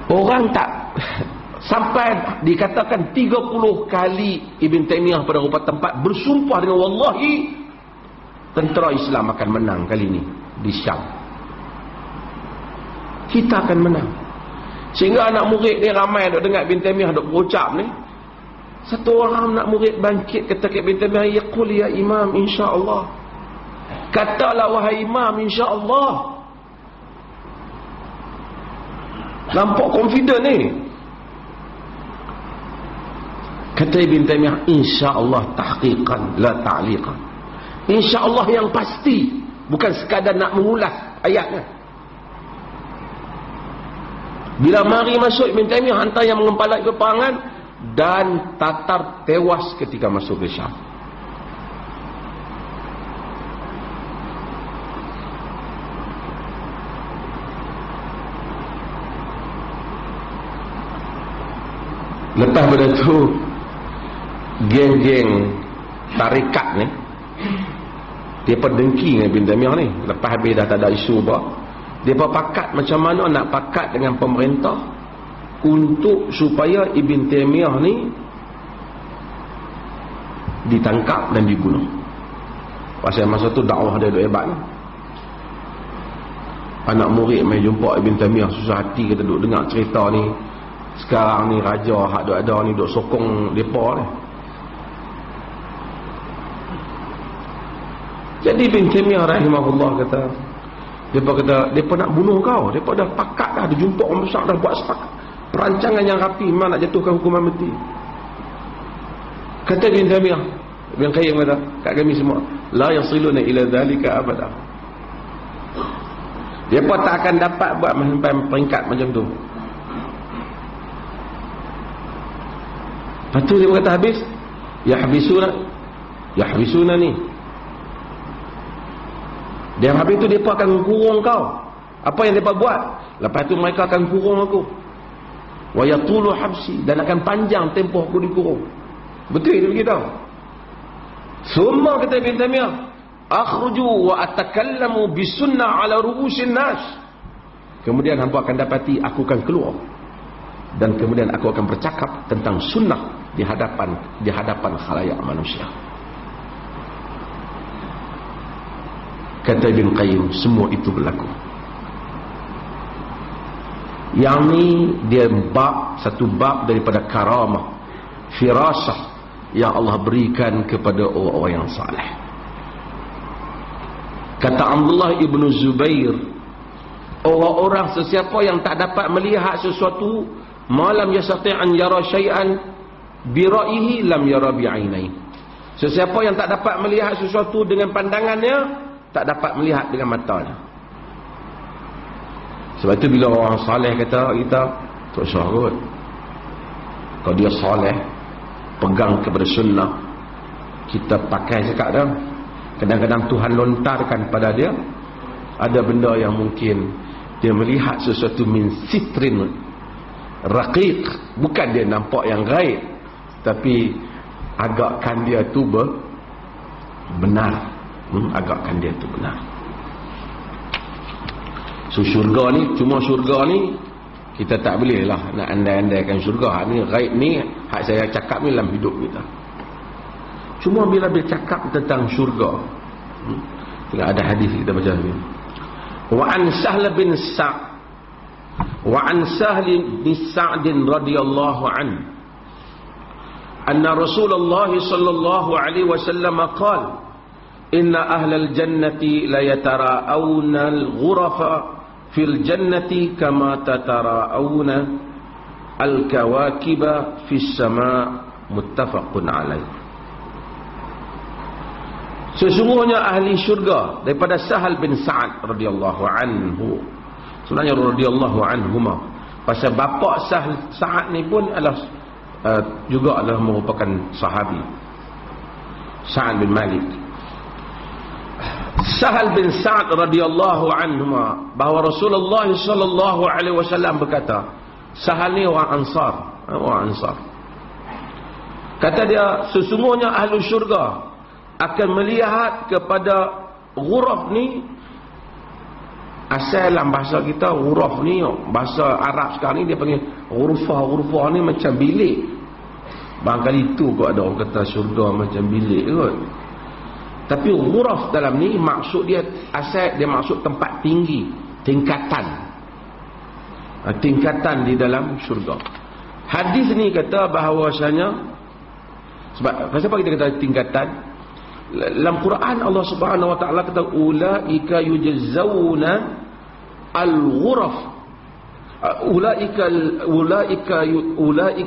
Orang tak sampai dikatakan 30 kali Ibn Taymiyah pada beberapa tempat bersumpah dengan wallahi tentera Islam akan menang kali ini di Syam. Kita akan menang. Sehingga anak murid ni ramai duk dengar Ibn Taymiyah duk berucap ni, Satu orang nak murid bangkit kata kat bin Taimiyah, yaqul ya imam insya-Allah. Katalah wahai imam insya-Allah. Nampak confident ni. Kata Ibn Taimiyah, insya-Allah tahqiqan la ta'liqan. Insya-Allah yang pasti, bukan sekadar nak mengulas ayatnya. Bila mari masuk Ibn Taimiyah hantar yang mengempalai peperangan dan tatar tewas ketika masuk ke Syam. Lepas pada tu geng-geng tarikat ni dia dengki dengan Ibn Taimiyah ni. Lepas habis dah tak ada isu apa, dia pakat macam mana nak pakat dengan pemerintah untuk supaya Ibn Taimiyah ni ditangkap dan dibunuh. Pasal masa tu dakwah dia duk hebat ni. Anak murid mai jumpa Ibn Taimiyah susah hati, kata duk dengar cerita ni. Sekarang ni raja hak duk ada ni duk sokong depa ni. Jadi Ibn Taimiyah rahimahullah kata, depa nak bunuh kau. Depa dah pakat dah, dia jumpa orang besar dah buat sepakat perancangan yang rapi memang nak jatuhkan hukuman mati. Kata Ibn Taimiyah, Ibn Qayyim kata kat kami semua, la yasiluna ila dhalika abada. Depa tak akan dapat buat sampai peringkat macam tu. Lepas tu dia kata habis, yahbisuna ni. Dia habis tu mereka akan kurung kau. Apa yang mereka buat? Lepas tu mereka akan kurung aku. Wa yatulu habsi, dan akan panjang tempoh aku dikurung. Betul dia begitu. Semua kata Ibn Taimiyah, akhruju wa atakallamu bisunnah ala ru'usin nas. Kemudian hampa akan dapati aku akan keluar dan kemudian aku akan bercakap tentang sunnah di hadapan khalayak manusia. Kata Ibn Qayyim, semua itu berlaku. Yang ni dia satu bab daripada karamah, firasah yang Allah berikan kepada orang-orang yang saleh. Kata Abdullah ibn Zubair, orang-orang sesiapa yang tak dapat melihat sesuatu, malam yastati' an yara syai'an bi ra'yihi lam yara bi 'ainai. Sesiapa yang tak dapat melihat sesuatu dengan pandangannya, tak dapat melihat dengan matanya. Sebab itu bila orang saleh kata kita, tak usah kot. Kalau dia saleh, pegang kepada sunnah, kita pakai cakap dah. Kadang-kadang Tuhan lontarkan pada dia ada benda yang mungkin dia melihat sesuatu min sitrin raqiq, bukan dia nampak yang gaib, tapi agakkan dia tu benar. Agakkan dia tu benar. So syurga ni, cuma syurga ni kita tak boleh lah nak andai-andaikan syurga. Hak ni gaib ni, hak saya cakap ni dalam hidup kita. Cuma bila bercakap tentang syurga, ada hadis kita baca ni. Wa an Sahl bin Sa'd radhiyallahu anhu anna Rasulullah sallallahu alaihi wasallam qala inna ahlal jannati la yatara'awna al-ghurafa fil jannati kama tatara'awna al-kawakiba fis sama', muttafaqun alaih. Sesungguhnya ahli syurga daripada Sahal bin Sa'ad radhiyallahu anhu, sebenarnya radhiyallahu anhuma, pasal bapa Sa'ad ni pun adalah juga adalah merupakan sahabi, Sa'ad bin Malik. Sahal bin Sa'ad radhiyallahu anhuma, bahawa Rasulullah sallallahu alaihi wasallam berkata, Sahal ni orang Ansar. Kata dia, sesungguhnya ahli syurga akan melihat kepada ghuraf ni. Asal dalam bahasa kita ghuraf ni, bahasa Arab sekarang ni dia panggil ghurfah ni macam bilik. Barangkali itu kot ada orang kata syurga macam bilik kot. Tapi ghuraf dalam ni maksud dia, asal dia maksud tempat tinggi, tingkatan di dalam syurga. Hadis ni kata bahawasanya Sebab kenapa kita kata tingkatan? Dalam Quran Allah Subhanahu wa taala kata ulaika yujzauna al-ghuraf. Ulaika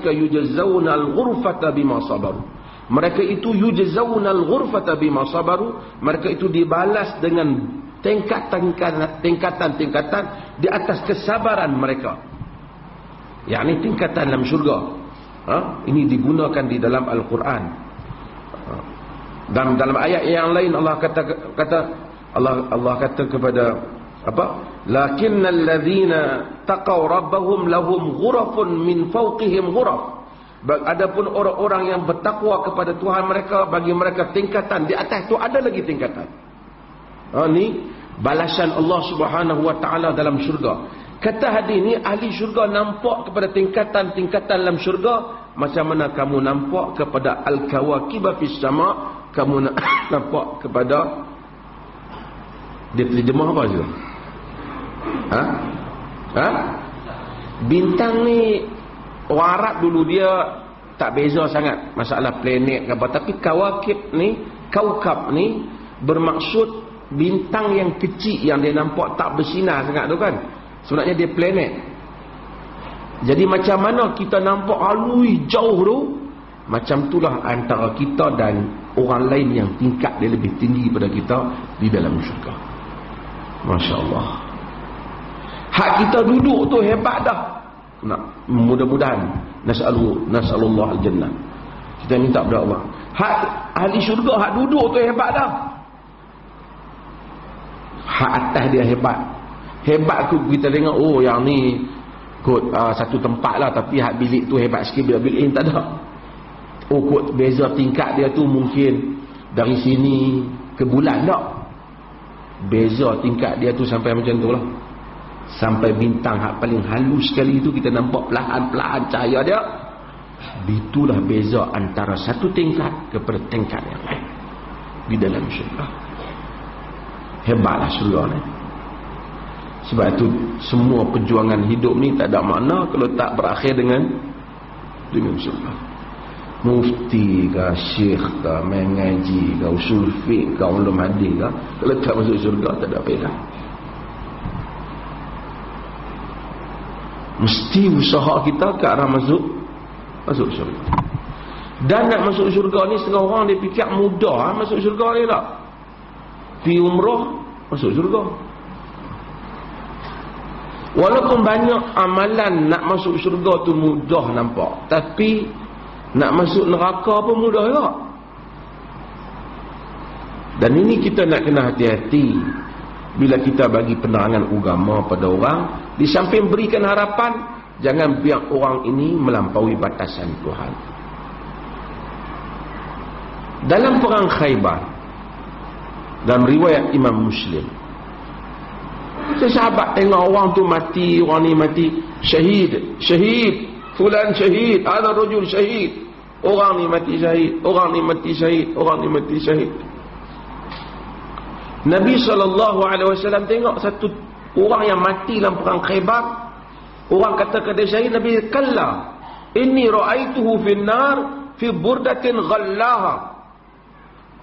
yujzauna al-ghurfata bima sabaru. Mereka itu yujzauna al-ghurfata bima sabaru. Mereka itu dibalas dengan tingkatan di atas kesabaran mereka. Yakni tingkatan dalam syurga. Ini digunakan di dalam Al-Quran. Dan dalam ayat yang lain Allah kata kepada apa? Lakinnal ladzina taqaw rabbahum lahum ghurafun min fawqihim ghuraf. Adapun orang-orang yang bertakwa kepada Tuhan mereka, bagi mereka tingkatan di atas itu ada lagi tingkatan. Ini balasan Allah Subhanahu wa taala dalam syurga. Kata hadis ni ahli syurga nampak kepada tingkatan-tingkatan dalam syurga macam mana kamu nampak kepada al-kawakib fis sama, kamu nampak kepada, dia terjemah apa juga? Bintang ni orang Arab dulu dia tak beza sangat masalah planet ke apa, tapi kawakib ni, kaukab ni bermaksud bintang yang kecil yang dia nampak tak bersinar sangat tu kan. Sebenarnya dia planet. Jadi macam mana kita nampak halui jauh tu, macam itulah antara kita dan orang lain yang tingkat dia lebih tinggi daripada kita di dalam syurga. Masya Allah. Hak kita duduk tu hebat dah. Nak, mudah-mudahan nas'alullah al-jannah. Kita minta kepada Allah. Hak ahli syurga hak duduk tu hebat dah. Hak atas dia hebat. Hebat tu kita tengok, oh yang ni kot satu tempat lah, tapi hak bilik tu hebat sikit, bilik ni tak ada. Oh kot beza tingkat dia tu mungkin dari sini ke bulan tak. Beza tingkat dia tu sampai macam tu lah. Sampai bintang hak paling halus sekali tu kita nampak perlahan-perlahan cahaya dia. Itulah beza antara satu tingkat kepada tingkat yang lain di dalam syurga. Hebatlah syurga ni. Sebab itu semua perjuangan hidup ni tak ada makna kalau tak berakhir dengan syurga. Mufti ke, syekh ke, mengaji ke, usul fiqh ke, ulum hadis ke, kalau tak masuk syurga tak ada faedah. Mesti usaha kita ke arah masuk syurga. Dan nak masuk syurga ni setengah orang dia fikir mudah masuk syurga ni tak. Pi umrah masuk syurga. Walaupun banyak amalan nak masuk syurga tu mudah nampak, tapi nak masuk neraka pun mudah juga. Dan ini kita nak kena hati-hati bila kita bagi penerangan agama pada orang. Di samping berikan harapan, jangan biar orang ini melampaui batasan Tuhan. Dalam perang Khaybar, dalam riwayat Imam Muslim, sahabat tengok orang tu mati, orang ni mati, syahid, fulan syahid, ada rajul syahid, orang ni mati syahid, orang ni mati syahid, orang ni mati syahid. Nabi SAW tengok satu orang yang mati dalam perang Khaybar. Orang kata kepada syahid, Nabi kalla inni ra'aituhu fin nar fi burdatin ghallaha,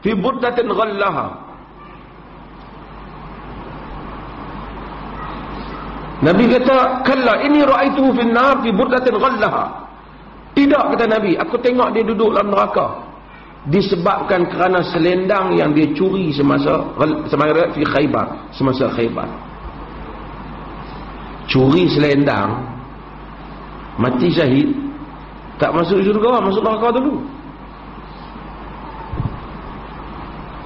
fi burdatin ghallaha. Nabi kata kalla inni ra'aituhu fin nar fi burdatin ghallaha. Tidak, kata Nabi, aku tengok dia duduk dalam neraka disebabkan kerana selendang yang dia curi semasa fi Khaybar, semasa Khaybar. Curi selendang, mati syahid, tak masuk syurga, masuk neraka dulu.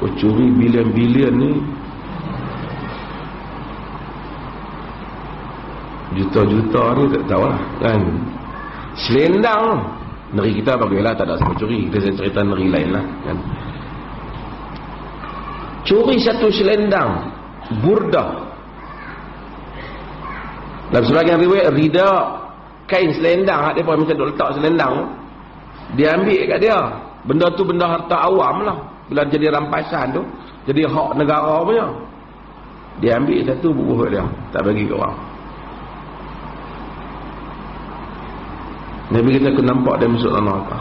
Oh, curi bilion-bilion ni, juta-juta ni tak tahu lah kan. Selendang negeri kita bagilah tak ada siapa curi, kita cerita negeri lain lah kan. Curi satu selendang burdah, dalam sebagian riwayat rida, kain selendang dia pun macam duk letak selendang, dia ambil kat dia. Benda tu benda harta awam lah, bila jadi rampasan tu jadi hak negara punya, dia ambil satu bubuh dia, tak bagi ke orang. Nabi kita kena nampak dia masuk neraka.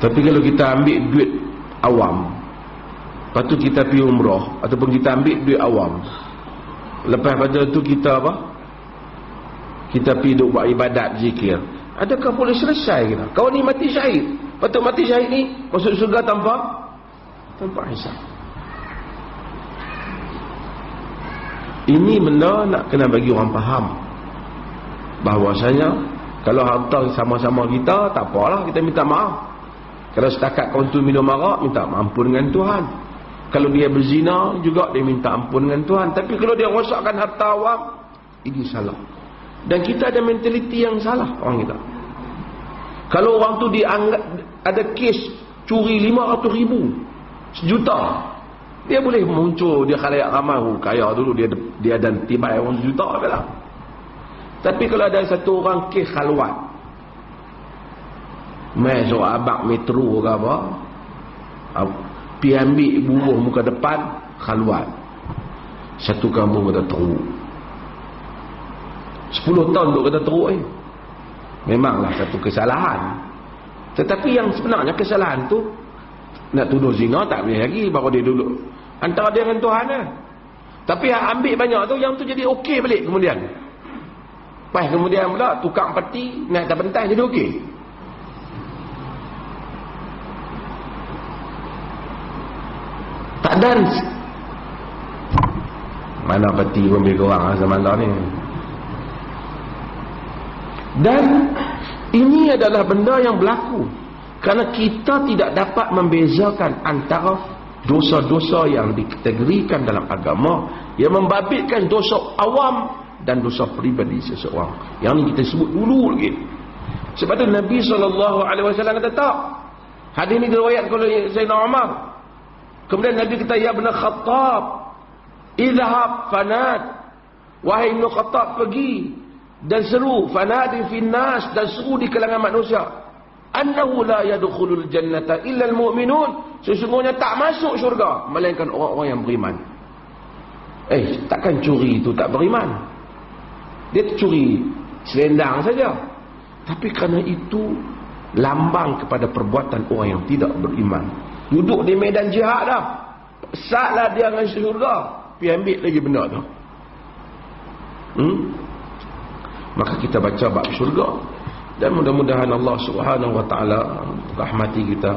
Tapi kalau kita ambil duit awam, lepas tu kita pergi umrah, ataupun kita ambil duit awam, lepas pada tu kita apa? Kita pergi duk buat ibadat, zikir, adakah boleh selesai kita? Kau ni mati syahid, patut mati syahid ni masuk surga tanpa hisab. Ini benda nak kena bagi orang faham bahawasanya kalau harta sama-sama kita, tak apalah kita minta maaf. Kalau setakat kau tu minum arak, minta ampun dengan Tuhan. Kalau dia berzina juga, dia minta ampun dengan Tuhan. Tapi kalau dia rosakkan harta awam, ini salah. Dan kita ada mentaliti yang salah, orang kita. Kalau orang tu dianggap ada kes curi 500,000, 1 juta, dia boleh muncul, dia khalayak ramai, kaya dulu dia dan tibai orang 1 juta lah. Tapi kalau ada satu orang kes khalwat, mai seorang abang metro ke apa, pergi ambil buruh muka depan, khalwat, satu kampung kata teruk, 10 tahun duk kata teruk memanglah satu kesalahan. Tetapi yang sebenarnya kesalahan tu, nak tuduh zina tak boleh lagi, baru dia dulu antara dia dengan Tuhan lah. Tapi yang ambil banyak tu, yang tu jadi okey balik kemudian. Pas kemudian pula tukang peti naik atas pentas jadi okey. Tak dan mana peti pun lebih kurang zaman dah ni. Dan ini adalah benda yang berlaku kerana kita tidak dapat membezakan antara dosa-dosa yang dikategorikan dalam agama yang membabitkan dosa awam dan dosa peribadi seseorang. Yang ni kita sebut dulu lagi. Sebab tu Nabi SAW kata tak. Hadis ni diriwayatkan oleh Sayyidina Umar. Kemudian Nabi kata, ya Ibn Khattab, idhab fanad, wahai Ibn Khattab, pergi dan seru, fanadi finnas, dan seru di kalangan manusia, annahu la yadkhulul jannata illa almu'minun, sesungguhnya tak masuk syurga melainkan orang-orang yang beriman. Takkan curi itu tak beriman. Dia curi selendang saja, tapi kerana itu lambang kepada perbuatan orang yang tidak beriman. Duduk di medan jihad dah, saatlah dia dengan syurga, pergi ambil lagi benda tu. Maka kita baca bab syurga, dan mudah-mudahan Allah Subhanahu wa taala rahmati kita,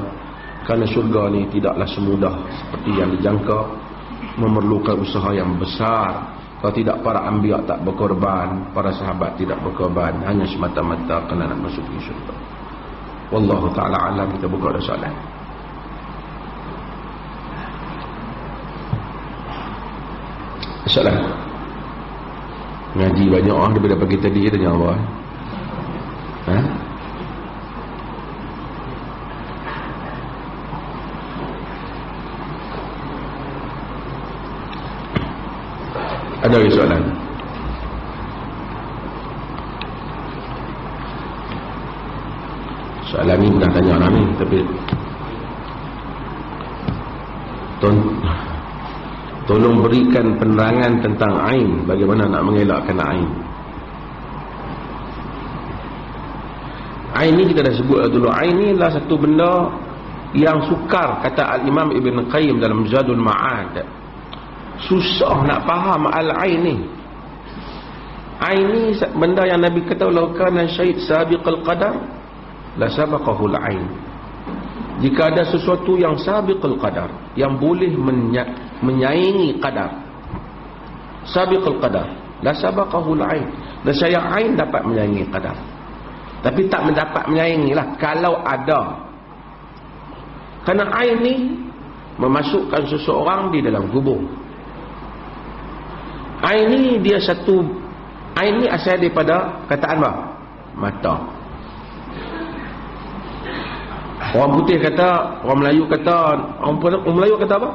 kerana syurga ni tidaklah semudah seperti yang dijangka, memerlukan usaha yang besar. Kalau tidak, para anbiya tak berkorban, para sahabat tidak berkorban, hanya semata-mata kerana nak masuk ke syurga. Wallahu taala alam. Kita buka ada soalan. Soalan. Ngaji banyak daripada pagi tadi, kita jangan apa. Ada lagi soalan? Soalan ni bukan tanya orang ni, tapi tolong berikan penerangan tentang ain, bagaimana nak mengelakkan ain. Ain ni kita dah sebut dulu. Ain ni adalah satu benda yang sukar, kata Al-Imam Ibn Qayyim dalam Zadul Ma'ad. Susah nak faham al-ain ni. Ain ni benda yang Nabi kata, "Lau kana syait sabiqal qadar la sabaqahu al-ain." Jika ada sesuatu yang sabiqal qadar, yang boleh menyaingi qadar, sabiqal qadar la sabaqahu al-ain, dan saya ain dapat menyaingi qadar. Tapi tak mendapat menyaingilah kalau ada. Kerana ain ni memasukkan seseorang di dalam kubur. Ain ni dia satu, ain ni asal daripada kataan apa? Mata. Orang putih kata, orang Melayu kata, orang Melayu kata apa?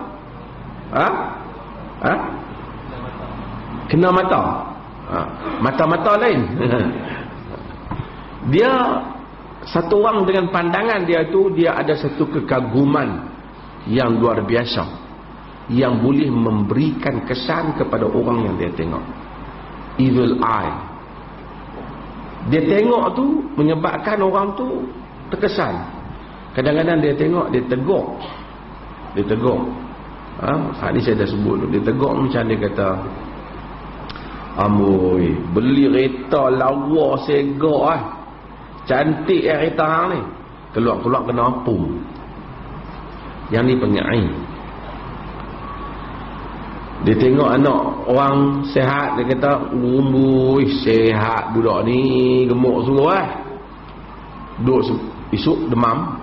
Kena mata. Mata-mata lain. Dia satu orang dengan pandangan dia tu, dia ada satu kekaguman yang luar biasa, yang boleh memberikan kesan kepada orang yang dia tengok. Evil eye. Dia tengok tu menyebabkan orang tu terkesan. Kadang-kadang dia tengok, dia tegur. Dia tegur. Ni saya dah sebut tu. Dia tegur macam dia kata, amboi, beli kereta lawa segak cantik kereta hang ni. Keluar-keluar kena apung. Yang ni panggil ain. Dia tengok anak orang sehat, dia kata, amboi, sehat budak ni, gemuk suruh duduk esok demam.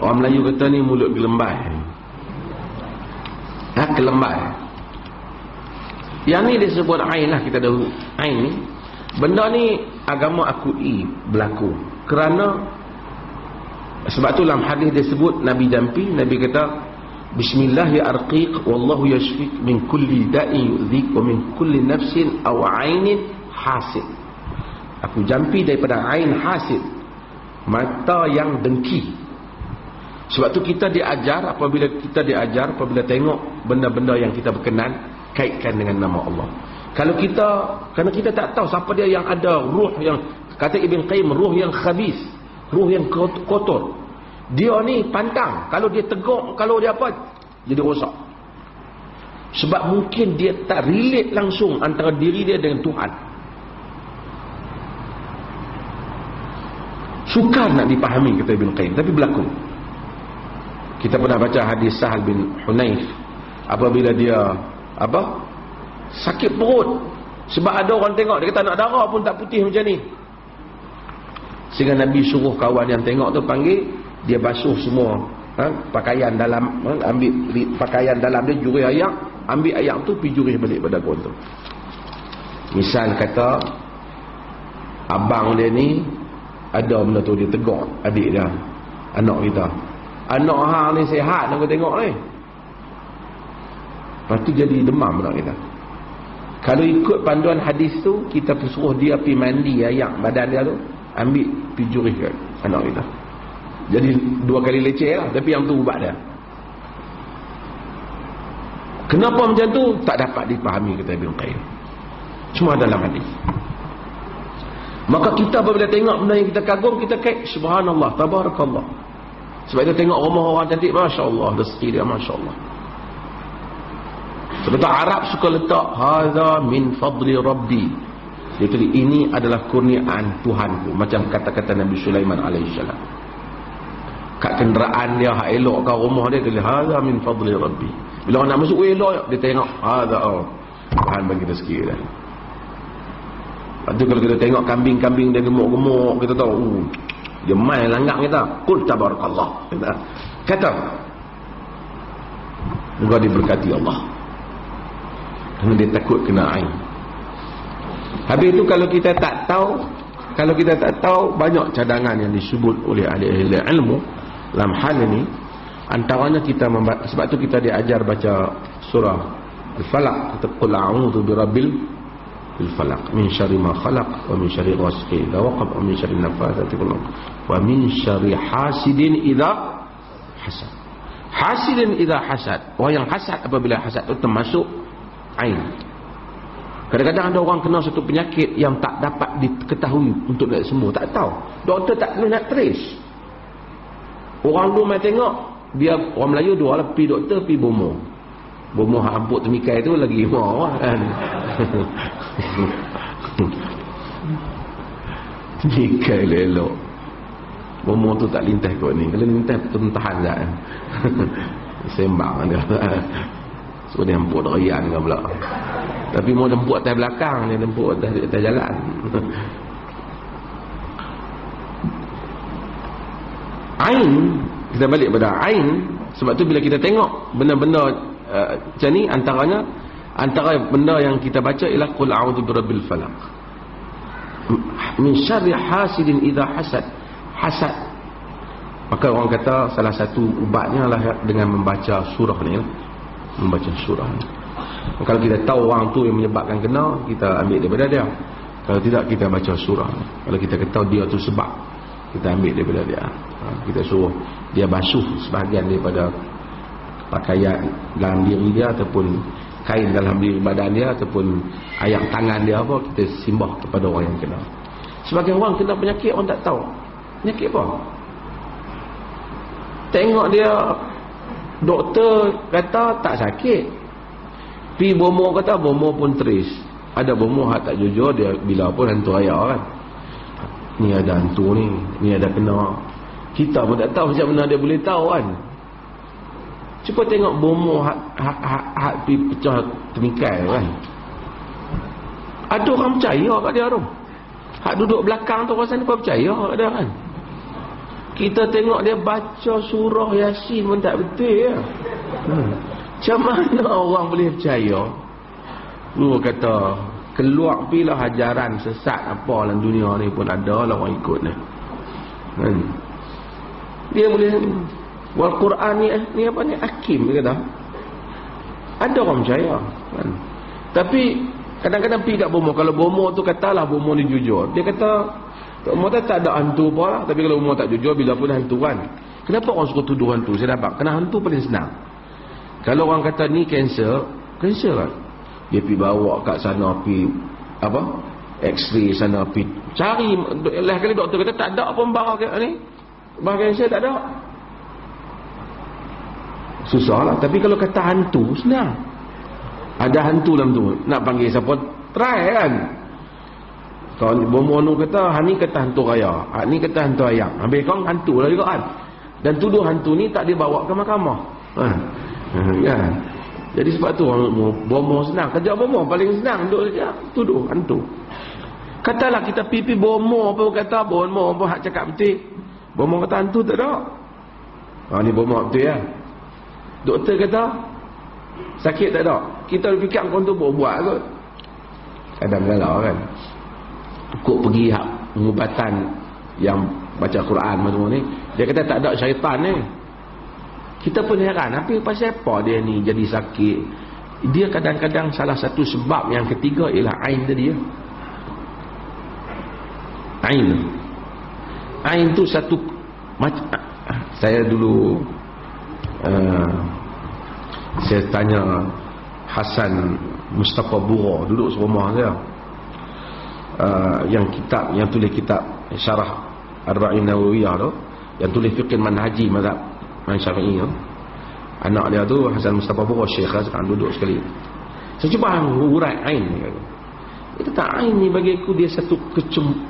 Orang Melayu kata ni mulut gelembai. Kelembai. Yang ni disebut ain lah, kita dah ain ni. Benda ni agama akui berlaku. Kerana sebab tu dalam hadis dia sebut Nabi jampi, Nabi kata bismillah ya arqiq wallahu yashfik min kulli da'in yu'dhik wa min kulli nafsin aw ainin hasid. Aku jampi daripada ain hasid, mata yang dengki. Sebab tu kita diajar, apabila tengok benda-benda yang kita berkenan, kaitkan dengan nama Allah. Kalau kita, kerana kita tak tahu siapa dia yang ada ruh yang, kata Ibn Qayyim, ruh yang khabis, ruh yang kotor. Dia ni pantang, kalau dia tegur, kalau dia apa, jadi rosak. Sebab mungkin dia tak relate langsung antara diri dia dengan Tuhan. Sukar nak dipahami, kata Ibn Qayyim, tapi berlaku. Kita pernah baca hadis Sahal bin Hunayf, apabila dia sakit perut. Sebab ada orang tengok, dia kata nak darah pun tak putih macam ni. Sehingga Nabi suruh kawan yang tengok tu panggil, dia basuh semua pakaian dalam, ambil pakaian dalam dia, jurih ayak, ambil ayak tu pergi jurih balik pada kawan tu. Misal kata abang dia ni ada benda tu, dia tegur adik dia, anak kita, anak hang ni sihat aku tengok ni. Lepas tu jadi demam anak kita. Kalau ikut panduan hadis tu, kita suruh dia pergi mandi ayak badan dia tu, ambil pergi jurih kat anak kita. Jadi 2 kali leceh lah, tapi yang tu ubat dia. Kenapa macam tu? Tak dapat dipahami, kata Ibn Qayyim. Semua dalam hadis. Maka kita apabila tengok benda yang kita kagum, kita kait subhanallah, tabarakallah. Sebab kita tengok rumah orang cantik, masya-Allah, rezeki dia masya-Allah. Sebab tu Arab suka letak hadza min fadli rabbi. Dia tulis ini adalah kurniaan Tuhanku, macam kata-kata Nabi Sulaiman alaihissalam. Kat kenderaan dia hak elok kat rumah dia tulis hadza min fadli rabbi. Bila orang nak masuk elok, dia tengok hadza, Tuhan bagi rezeki dia. Lepas tu kalau kita tengok kambing-kambing dia gemuk-gemuk, kita tahu dia main langgar kita. Qul tabarakallah. Kata moga diberkati Allah. Kerana dia takut kena ain. Habis itu kalau kita tak tahu, banyak cadangan yang disebut oleh ahli-ahli ilmu dalam hal ini. Antaranya kita sebab tu kita diajar baca surah Al-Falaq, kata qul a'udzu birabbil falaq min syarri ma khalaq wa min syarri ghasiqin idza waqab wa min syarri nafathati fil 'uqad wa min syarri hasidin idza hasad. Hasidin idza hasad, orang yang hasad apabila hasad itu termasuk ain. Kadang-kadang ada orang kena satu penyakit yang tak dapat diketahui untuk nak sembuh, tak tahu. Doktor tak boleh nak trace. Orang dulu main tengok, dia orang Melayu dua lah, pergi doktor, pergi bomoh. Bomoh hampuk temikai tu lagi mau kan. Temikai elok. Bomoh tu tak lintas kot ni. Kalau lintas tahan tak kan. Sembang dia. So dia hampuk derian kan pula. Tapi mau jemput atas belakang, dia jemput atas jalan. Ain, kita balik pada ain. Sebab tu bila kita tengok benda-benda macam ni, antara benda yang kita baca ialah qul a'udzu birabbil falaq min syarri hasidin idza hasad. Hasad, maka orang kata salah satu ubatnya adalah dengan membaca surah ni lah. Membaca surah ni. Kalau kita tahu orang tu yang menyebabkan kena, kita ambil daripada dia. Kalau tidak, kita baca surah ni. Kalau kita tahu dia tu sebab, kita ambil daripada dia. Kita suruh dia basuh sebahagian daripada pakaian dalam diri dia, ataupun kain dalam diri badan dia, ataupun ayak tangan dia apa, kita simbah kepada orang yang kena. Sebagian orang kena penyakit, orang tak tahu penyakit apa. Tengok dia, doktor kata tak sakit. Pi bomoh kata, bomoh pun teris. Ada bomoh hak tak jujur, dia bila pun hantu ayah kan. Ni ada hantu ni ada kena. Kita pun tak tahu macam mana dia boleh tahu kan. Cuba tengok bomoh hak pi pecah temikai kan. Ada orang percaya kat dia tu. Hak duduk belakang tu kawasan kau percaya kat dia kan. Kita tengok dia baca surah Yasin pun tak betul ya. Macam mana orang boleh percaya? Lu kata keluar pilah ajaran sesat apa dalam dunia ni pun ada lah orang ikut ni. Dia boleh wal Quran ni apa ni hakim dia kata. Ada orang percaya kan. Tapi kadang-kadang pergi kat bomoh. Kalau bomoh tu katalah bomoh ni jujur, dia kata bomoh tak ada hantu apa lah. Tapi kalau bomoh tak jujur, bila pun hantu kan. Kenapa orang suka tuduh hantu? Saya dapat kena hantu paling senang. Kalau orang kata ni kanser kan, dia pergi bawa kat sana, pergi apa, X-ray sana, pergi cari. Lah kali doktor kata tak ada pun barang ni, barang kanser tak ada. Susah lah. Tapi kalau kata hantu senang. Ada hantu dalam tu, nak panggil siapa try kan. Kalau bomoh tu kata ni kata hantu raya, ni kata hantu ayam, habis kau hantu lah juga kan. Dan tuduh hantu ni tak dibawa ke mahkamah kan. Jadi sebab tu bomoh senang. Kerja bomoh paling senang, duduk saja tuduh hantu. Katalah kita pipi bomoh apa kata bomoh apa hak cakap betul. Bomoh kata hantu tak ada. Ni bomoh betul ya. Doktor kata sakit tak ada. Kita fikir kau tu buat kot. Kadang-kadang kan kok pergi hak pengubatan yang baca Quran macam ni, dia kata tak ada syaitan ni. Kita pun heran, apa pasal apa dia ni jadi sakit. Dia kadang-kadang salah satu sebab yang ketiga ialah ain tadi ya. Ain tu satu macam saya dulu saya tanya Hasan Mustafa Bura, duduk serumah saya, yang kitab, yang tulis kitab Syarah Arba'in Nawawiyah tu, yang tulis fiqh manhaji mazhab Syafi'i tu. Anak dia tu Hasan Mustafa Bura, Syekh sekarang duduk sekali. Saya cuba urai ain ni. Dia kata ain ni bagi aku dia satu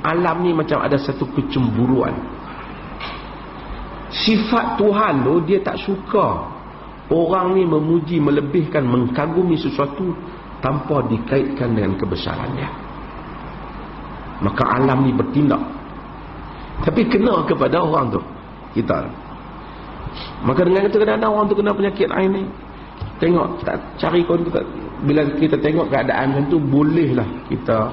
alam ni macam ada satu kecemburuan. Sifat Tuhan tu dia tak suka orang ni memuji, melebihkan, mengkagumi sesuatu tanpa dikaitkan dengan kebesarannya. Maka alam ni bertindak. Tapi kena kepada orang tu, kita. Maka dengan itu kadang-kadang orang tu kena penyakit ain ni. Tengok, tak cari kau kita. Bila kita tengok keadaan macam tu, bolehlah kita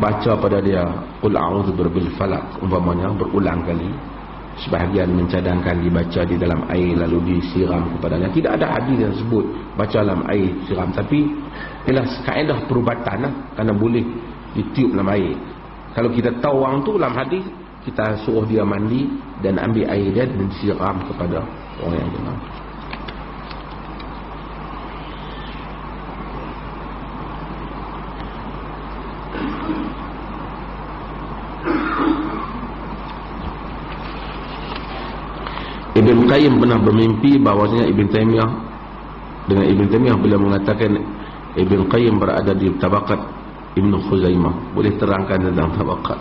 baca pada dia qul a'udzu birabbil falaq umpamanya berulang kali. Sebahagian mencadangkan dibaca di dalam air lalu disiram kepadanya. Tidak ada hadis yang sebut baca dalam air siram, tapi ialah kaedah perubatan lah, kerana boleh ditiup dalam air. Kalau kita tahu orang tu dalam hadis, kita suruh dia mandi dan ambil air dia dan disiram kepada orang yang kena. Ibn Qayyim pernah bermimpi bahawasanya Ibn Taimiyah bila mengatakan Ibn Qayyim berada di tabaqat Ibn Khuzaimah. Boleh terangkan tentang tabaqat?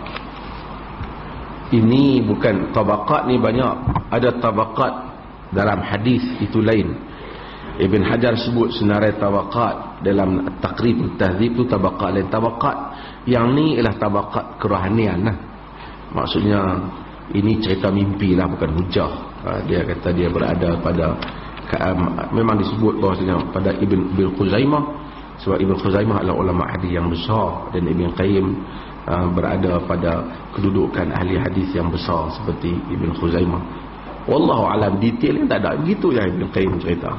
Ini bukan tabaqat ni banyak. Ada tabaqat dalam hadis itu lain. Ibn Hajar sebut senarai tabaqat dalam Taqrib Tahdzib itu tabaqat lain. Tabaqat yang ni ialah tabaqat kerohanian lah. Maksudnya ini cerita mimpi lah, bukan hujah. Dia kata dia berada pada memang disebut bahawasanya pada Ibn Khuzaimah, sebab Ibn Khuzaimah adalah ulama hadis yang besar, dan Ibn Qayyim berada pada kedudukan ahli hadis yang besar seperti Ibn Khuzaimah. Wallahu alam, detail yang tak ada, begitu ya Ibn Qayyim cerita.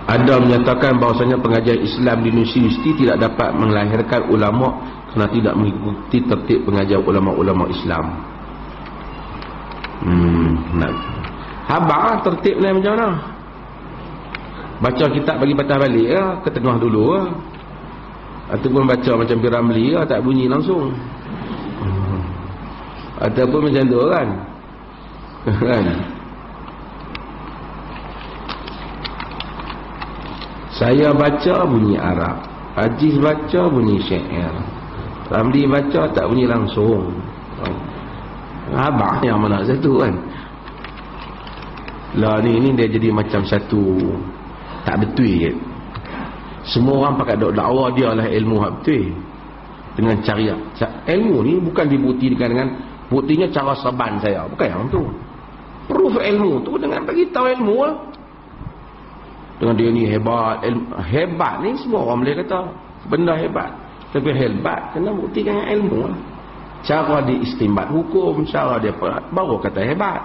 Ada menyatakan bahawasanya pengajian Islam di universiti tidak dapat melahirkan ulama kerana tidak mengikuti tertib pengajian ulama-ulama Islam. Abang tertib ni macam mana? Baca kitab bagi patah balik lah, ke tengah dulu lah. Ataupun baca macam Piramli lah, tak bunyi langsung. Ataupun macam tu kan. Kan? Saya baca bunyi Arab, Aziz baca bunyi syair, Ramli baca tak bunyi langsung. Abang yang mana satu kan. Lah ni dia jadi macam satu tak betul kan. Semua orang pakai dakwa dia lah ilmu hak betul. Dengan cari ilmu ni bukan dibuktikan dengan buktinya cara saban saya, bukan yang tu. Proof ilmu tu dengan bagi tahu ilmu lah. Dengan dia ni hebat, hebat ni semua orang boleh kata benda hebat, tapi hebat kena buktikan dengan ilmu lah. Cara dia istimbat hukum, cara dia baru kata hebat.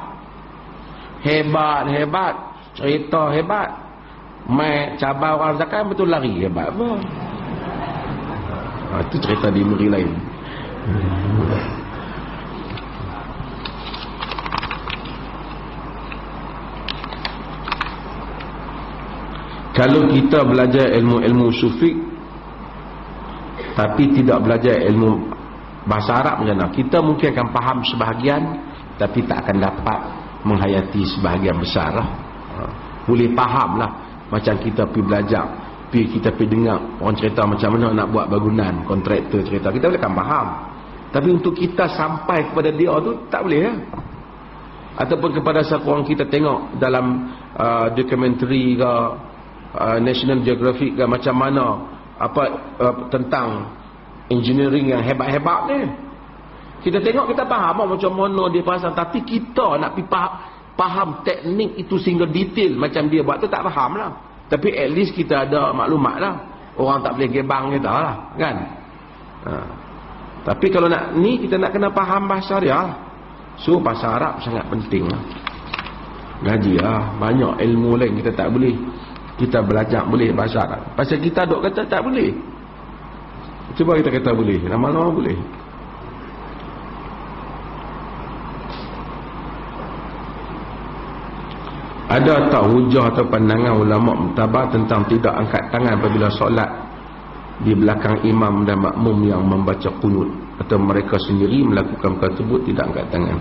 Hebat, cerita hebat, mai cabar orang zakat betul lari hebat apa. Itu cerita di negeri lain. Kalau kita belajar ilmu-ilmu sufi tapi tidak belajar ilmu bahasa Arab macam mana? Kita mungkin akan faham sebahagian tapi tak akan dapat menghayati sebahagian besar lah. Boleh faham lah. Macam kita pergi belajar, kita pergi dengar orang cerita macam mana nak buat bangunan, kontraktor cerita, kita boleh kan faham. Tapi untuk kita sampai kepada dia tu tak boleh lah. Ataupun kepada seorang kita tengok dalam dokumentari ke National Geographic ke macam mana tentang engineering yang hebat-hebat ni, kita tengok kita faham macam mana dia pasang, tapi kita nak pergi faham teknik itu sehingga detail macam dia buat tu tak faham lah. Tapi at least kita ada maklumat lah. Orang tak boleh gebang kita lah kan. Tapi kalau nak ni kita nak kena faham bahasa dia. So bahasa Arab sangat penting lah. Gaji lah, banyak ilmu lain kita tak boleh. Kita belajar boleh bahasa Arab. Pasal kita duk kata tak boleh. Cuba kita kata boleh. Lama-lama boleh. Ada tak hujah atau pandangan ulama mutabar tentang tidak angkat tangan apabila solat di belakang imam dan makmum yang membaca qunut, atau mereka sendiri melakukan perkara tersebut tidak angkat tangan?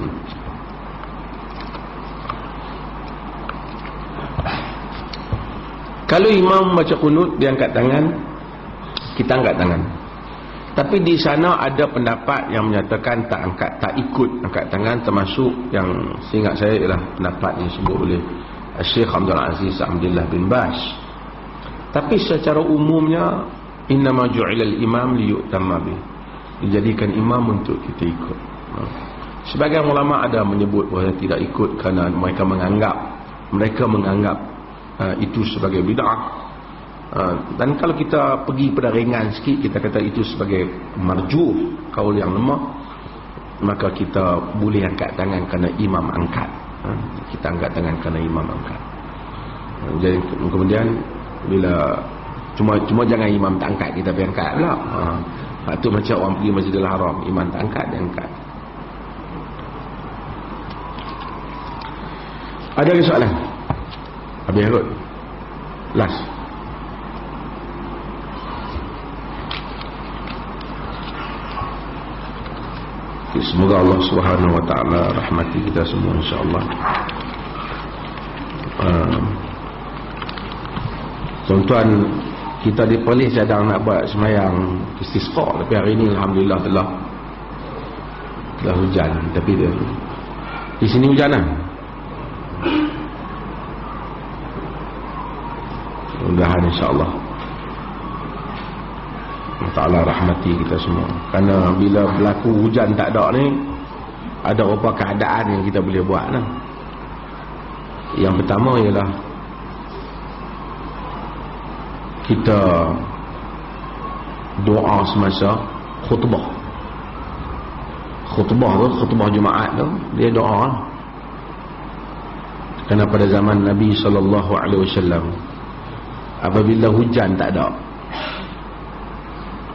Kalau imam baca qunut dia angkat tangan, kita angkat tangan. Tapi di sana ada pendapat yang menyatakan tak ikut angkat tangan, termasuk yang seingat saya ialah pendapat yang disebut oleh Syekh Abdul Aziz Abdullah bin Baz. Tapi secara umumnya innama ju'ilal imam liyu'tamma bih, dijadikan imam untuk kita ikut. Sebagian ulama ada menyebut bahawa tidak ikut kerana mereka menganggap itu sebagai bid'ah. Dan kalau kita pergi pada ringan sikit, kita kata itu sebagai marjuh, kaul yang lemah, maka kita boleh angkat tangan kerana imam angkat. Kita angkat tangan kerana imam angkat. Jadi kemudian bila cuma jangan imam tak angkat, kita pergi angkat pula. Itu macam orang pergi Masjidil Haram, imam tak angkat, dia angkat. Ada lagi soalan? Habis kot. Last. Semoga Allah Subhanahu wa taala rahmati kita semua insya-Allah. Tuan-tuan, kita di Perlis sedang nak buat sembahyang istisqa, tapi hari ini alhamdulillah telah hujan. Tapi di sini hujan lah. Mudah-mudahan insya-Allah Allah Ta'ala rahmati kita semua. Kerana bila berlaku hujan tak ada ni, ada beberapa keadaan yang kita boleh buat lah. Yang pertama ialah kita doa semasa khutbah. Khutbah Jumaat tu, dia doa lah. Kerana pada zaman Nabi SAW, apabila hujan tak ada,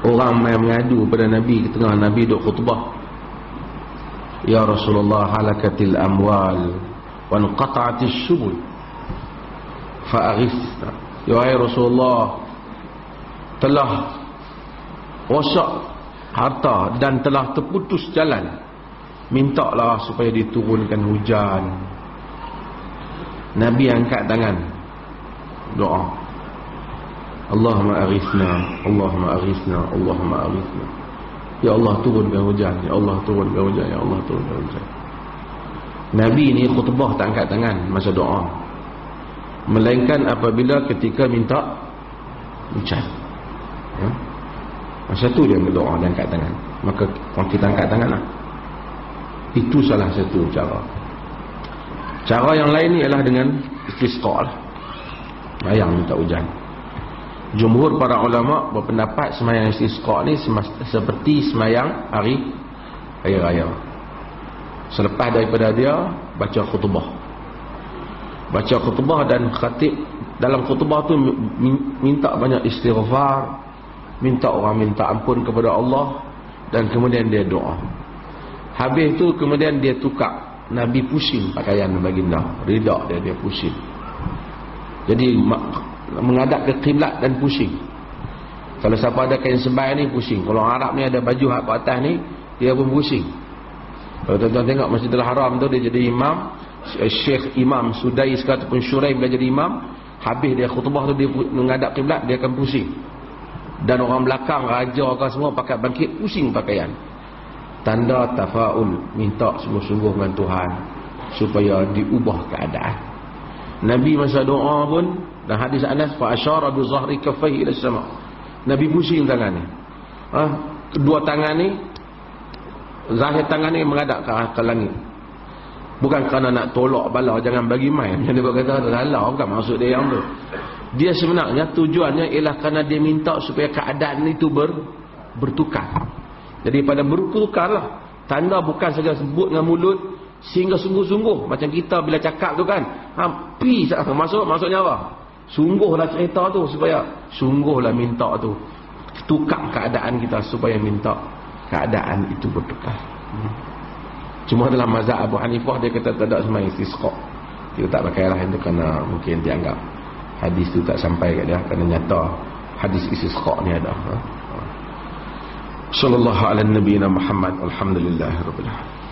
orang yang mengadu pada Nabi, di tengah Nabi duk khutbah, ya Rasulullah, halakatil amwal wa nqata'atis subul fa'aghithna. ya wahai Rasulullah, telah rosak harta dan telah terputus jalan, mintalah supaya diturunkan hujan. Nabi angkat tangan, doa, Allahumma aghithna, Allahumma aghithna, Allahumma aghithna. Ya Allah turunkan hujan, ya Allah turunkan hujan, ya Allah turunkan hujan. Nabi ni khutbah tak angkat tangan masa doa, melainkan apabila ketika minta hujan, ya? Masa tu dia berdoa dan angkat tangan. Maka kita angkat tangan lah. Itu salah satu cara. Cara yang lain ni ialah dengan istisqa lah, bayang minta hujan. Jumhur para ulama berpendapat sembahyang istisqa ni seperti sembahyang hari raya. Selepas daripada dia baca khutbah. Baca khutbah dan khatib dalam khutbah tu minta banyak istighfar, minta orang minta ampun kepada Allah, dan kemudian dia doa. Habis tu kemudian dia tukar. Nabi pusing pakaian baginda, rida dia pusing. Jadi menghadap ke kiblat dan pusing. Kalau siapa ada kain sebai ni pusing. Kalau Arab ni ada baju hak kat atas ni, dia pun pusing. Kalau tuan-tuan tengok Masjidil Haram tu, dia jadi imam, Syekh Imam Sudais ataupun Syuraim dia jadi imam, habis dia khutbah tu dia menghadap kiblat, dia akan pusing. Dan orang belakang, raja kan semua pakai bangkit, pusing pakaian. Tanda tafaul, minta sungguh-sungguh dengan Tuhan supaya diubah keadaan. Nabi masa doa pun, dan hadis Anas, fa asyara bi zahri kaffaihi ila sama. Nabi pusing tangan ni. Kedua tangan ni, zahir tangan ni menghadap ke langit. Bukan kerana nak tolak bala, jangan bagi main. Yang dia berkata salah, bukan maksud dia yang tu. Dia sebenarnya tujuannya ialah kerana dia minta supaya keadaan itu bertukar. Jadi pada bertukar lah. Tanda bukan saja sebut dengan mulut sehingga sungguh-sungguh. Macam kita bila cakap tu kan, maksudnya apa? Sungguhlah cerita tu, supaya sungguhlah minta tu. Tukar keadaan kita supaya minta keadaan itu bertukar. Cuma dalam mazhab Abu Hanifah dia kata tak ada sembahyang istisqa. Kita tak pakai lah itu kerana mungkin dianggap hadis tu tak sampai kat dia, kerana nyata hadis istisqa ni ada. Sallallahu ala nabiyina Muhammad, alhamdulillahirabbil alamin.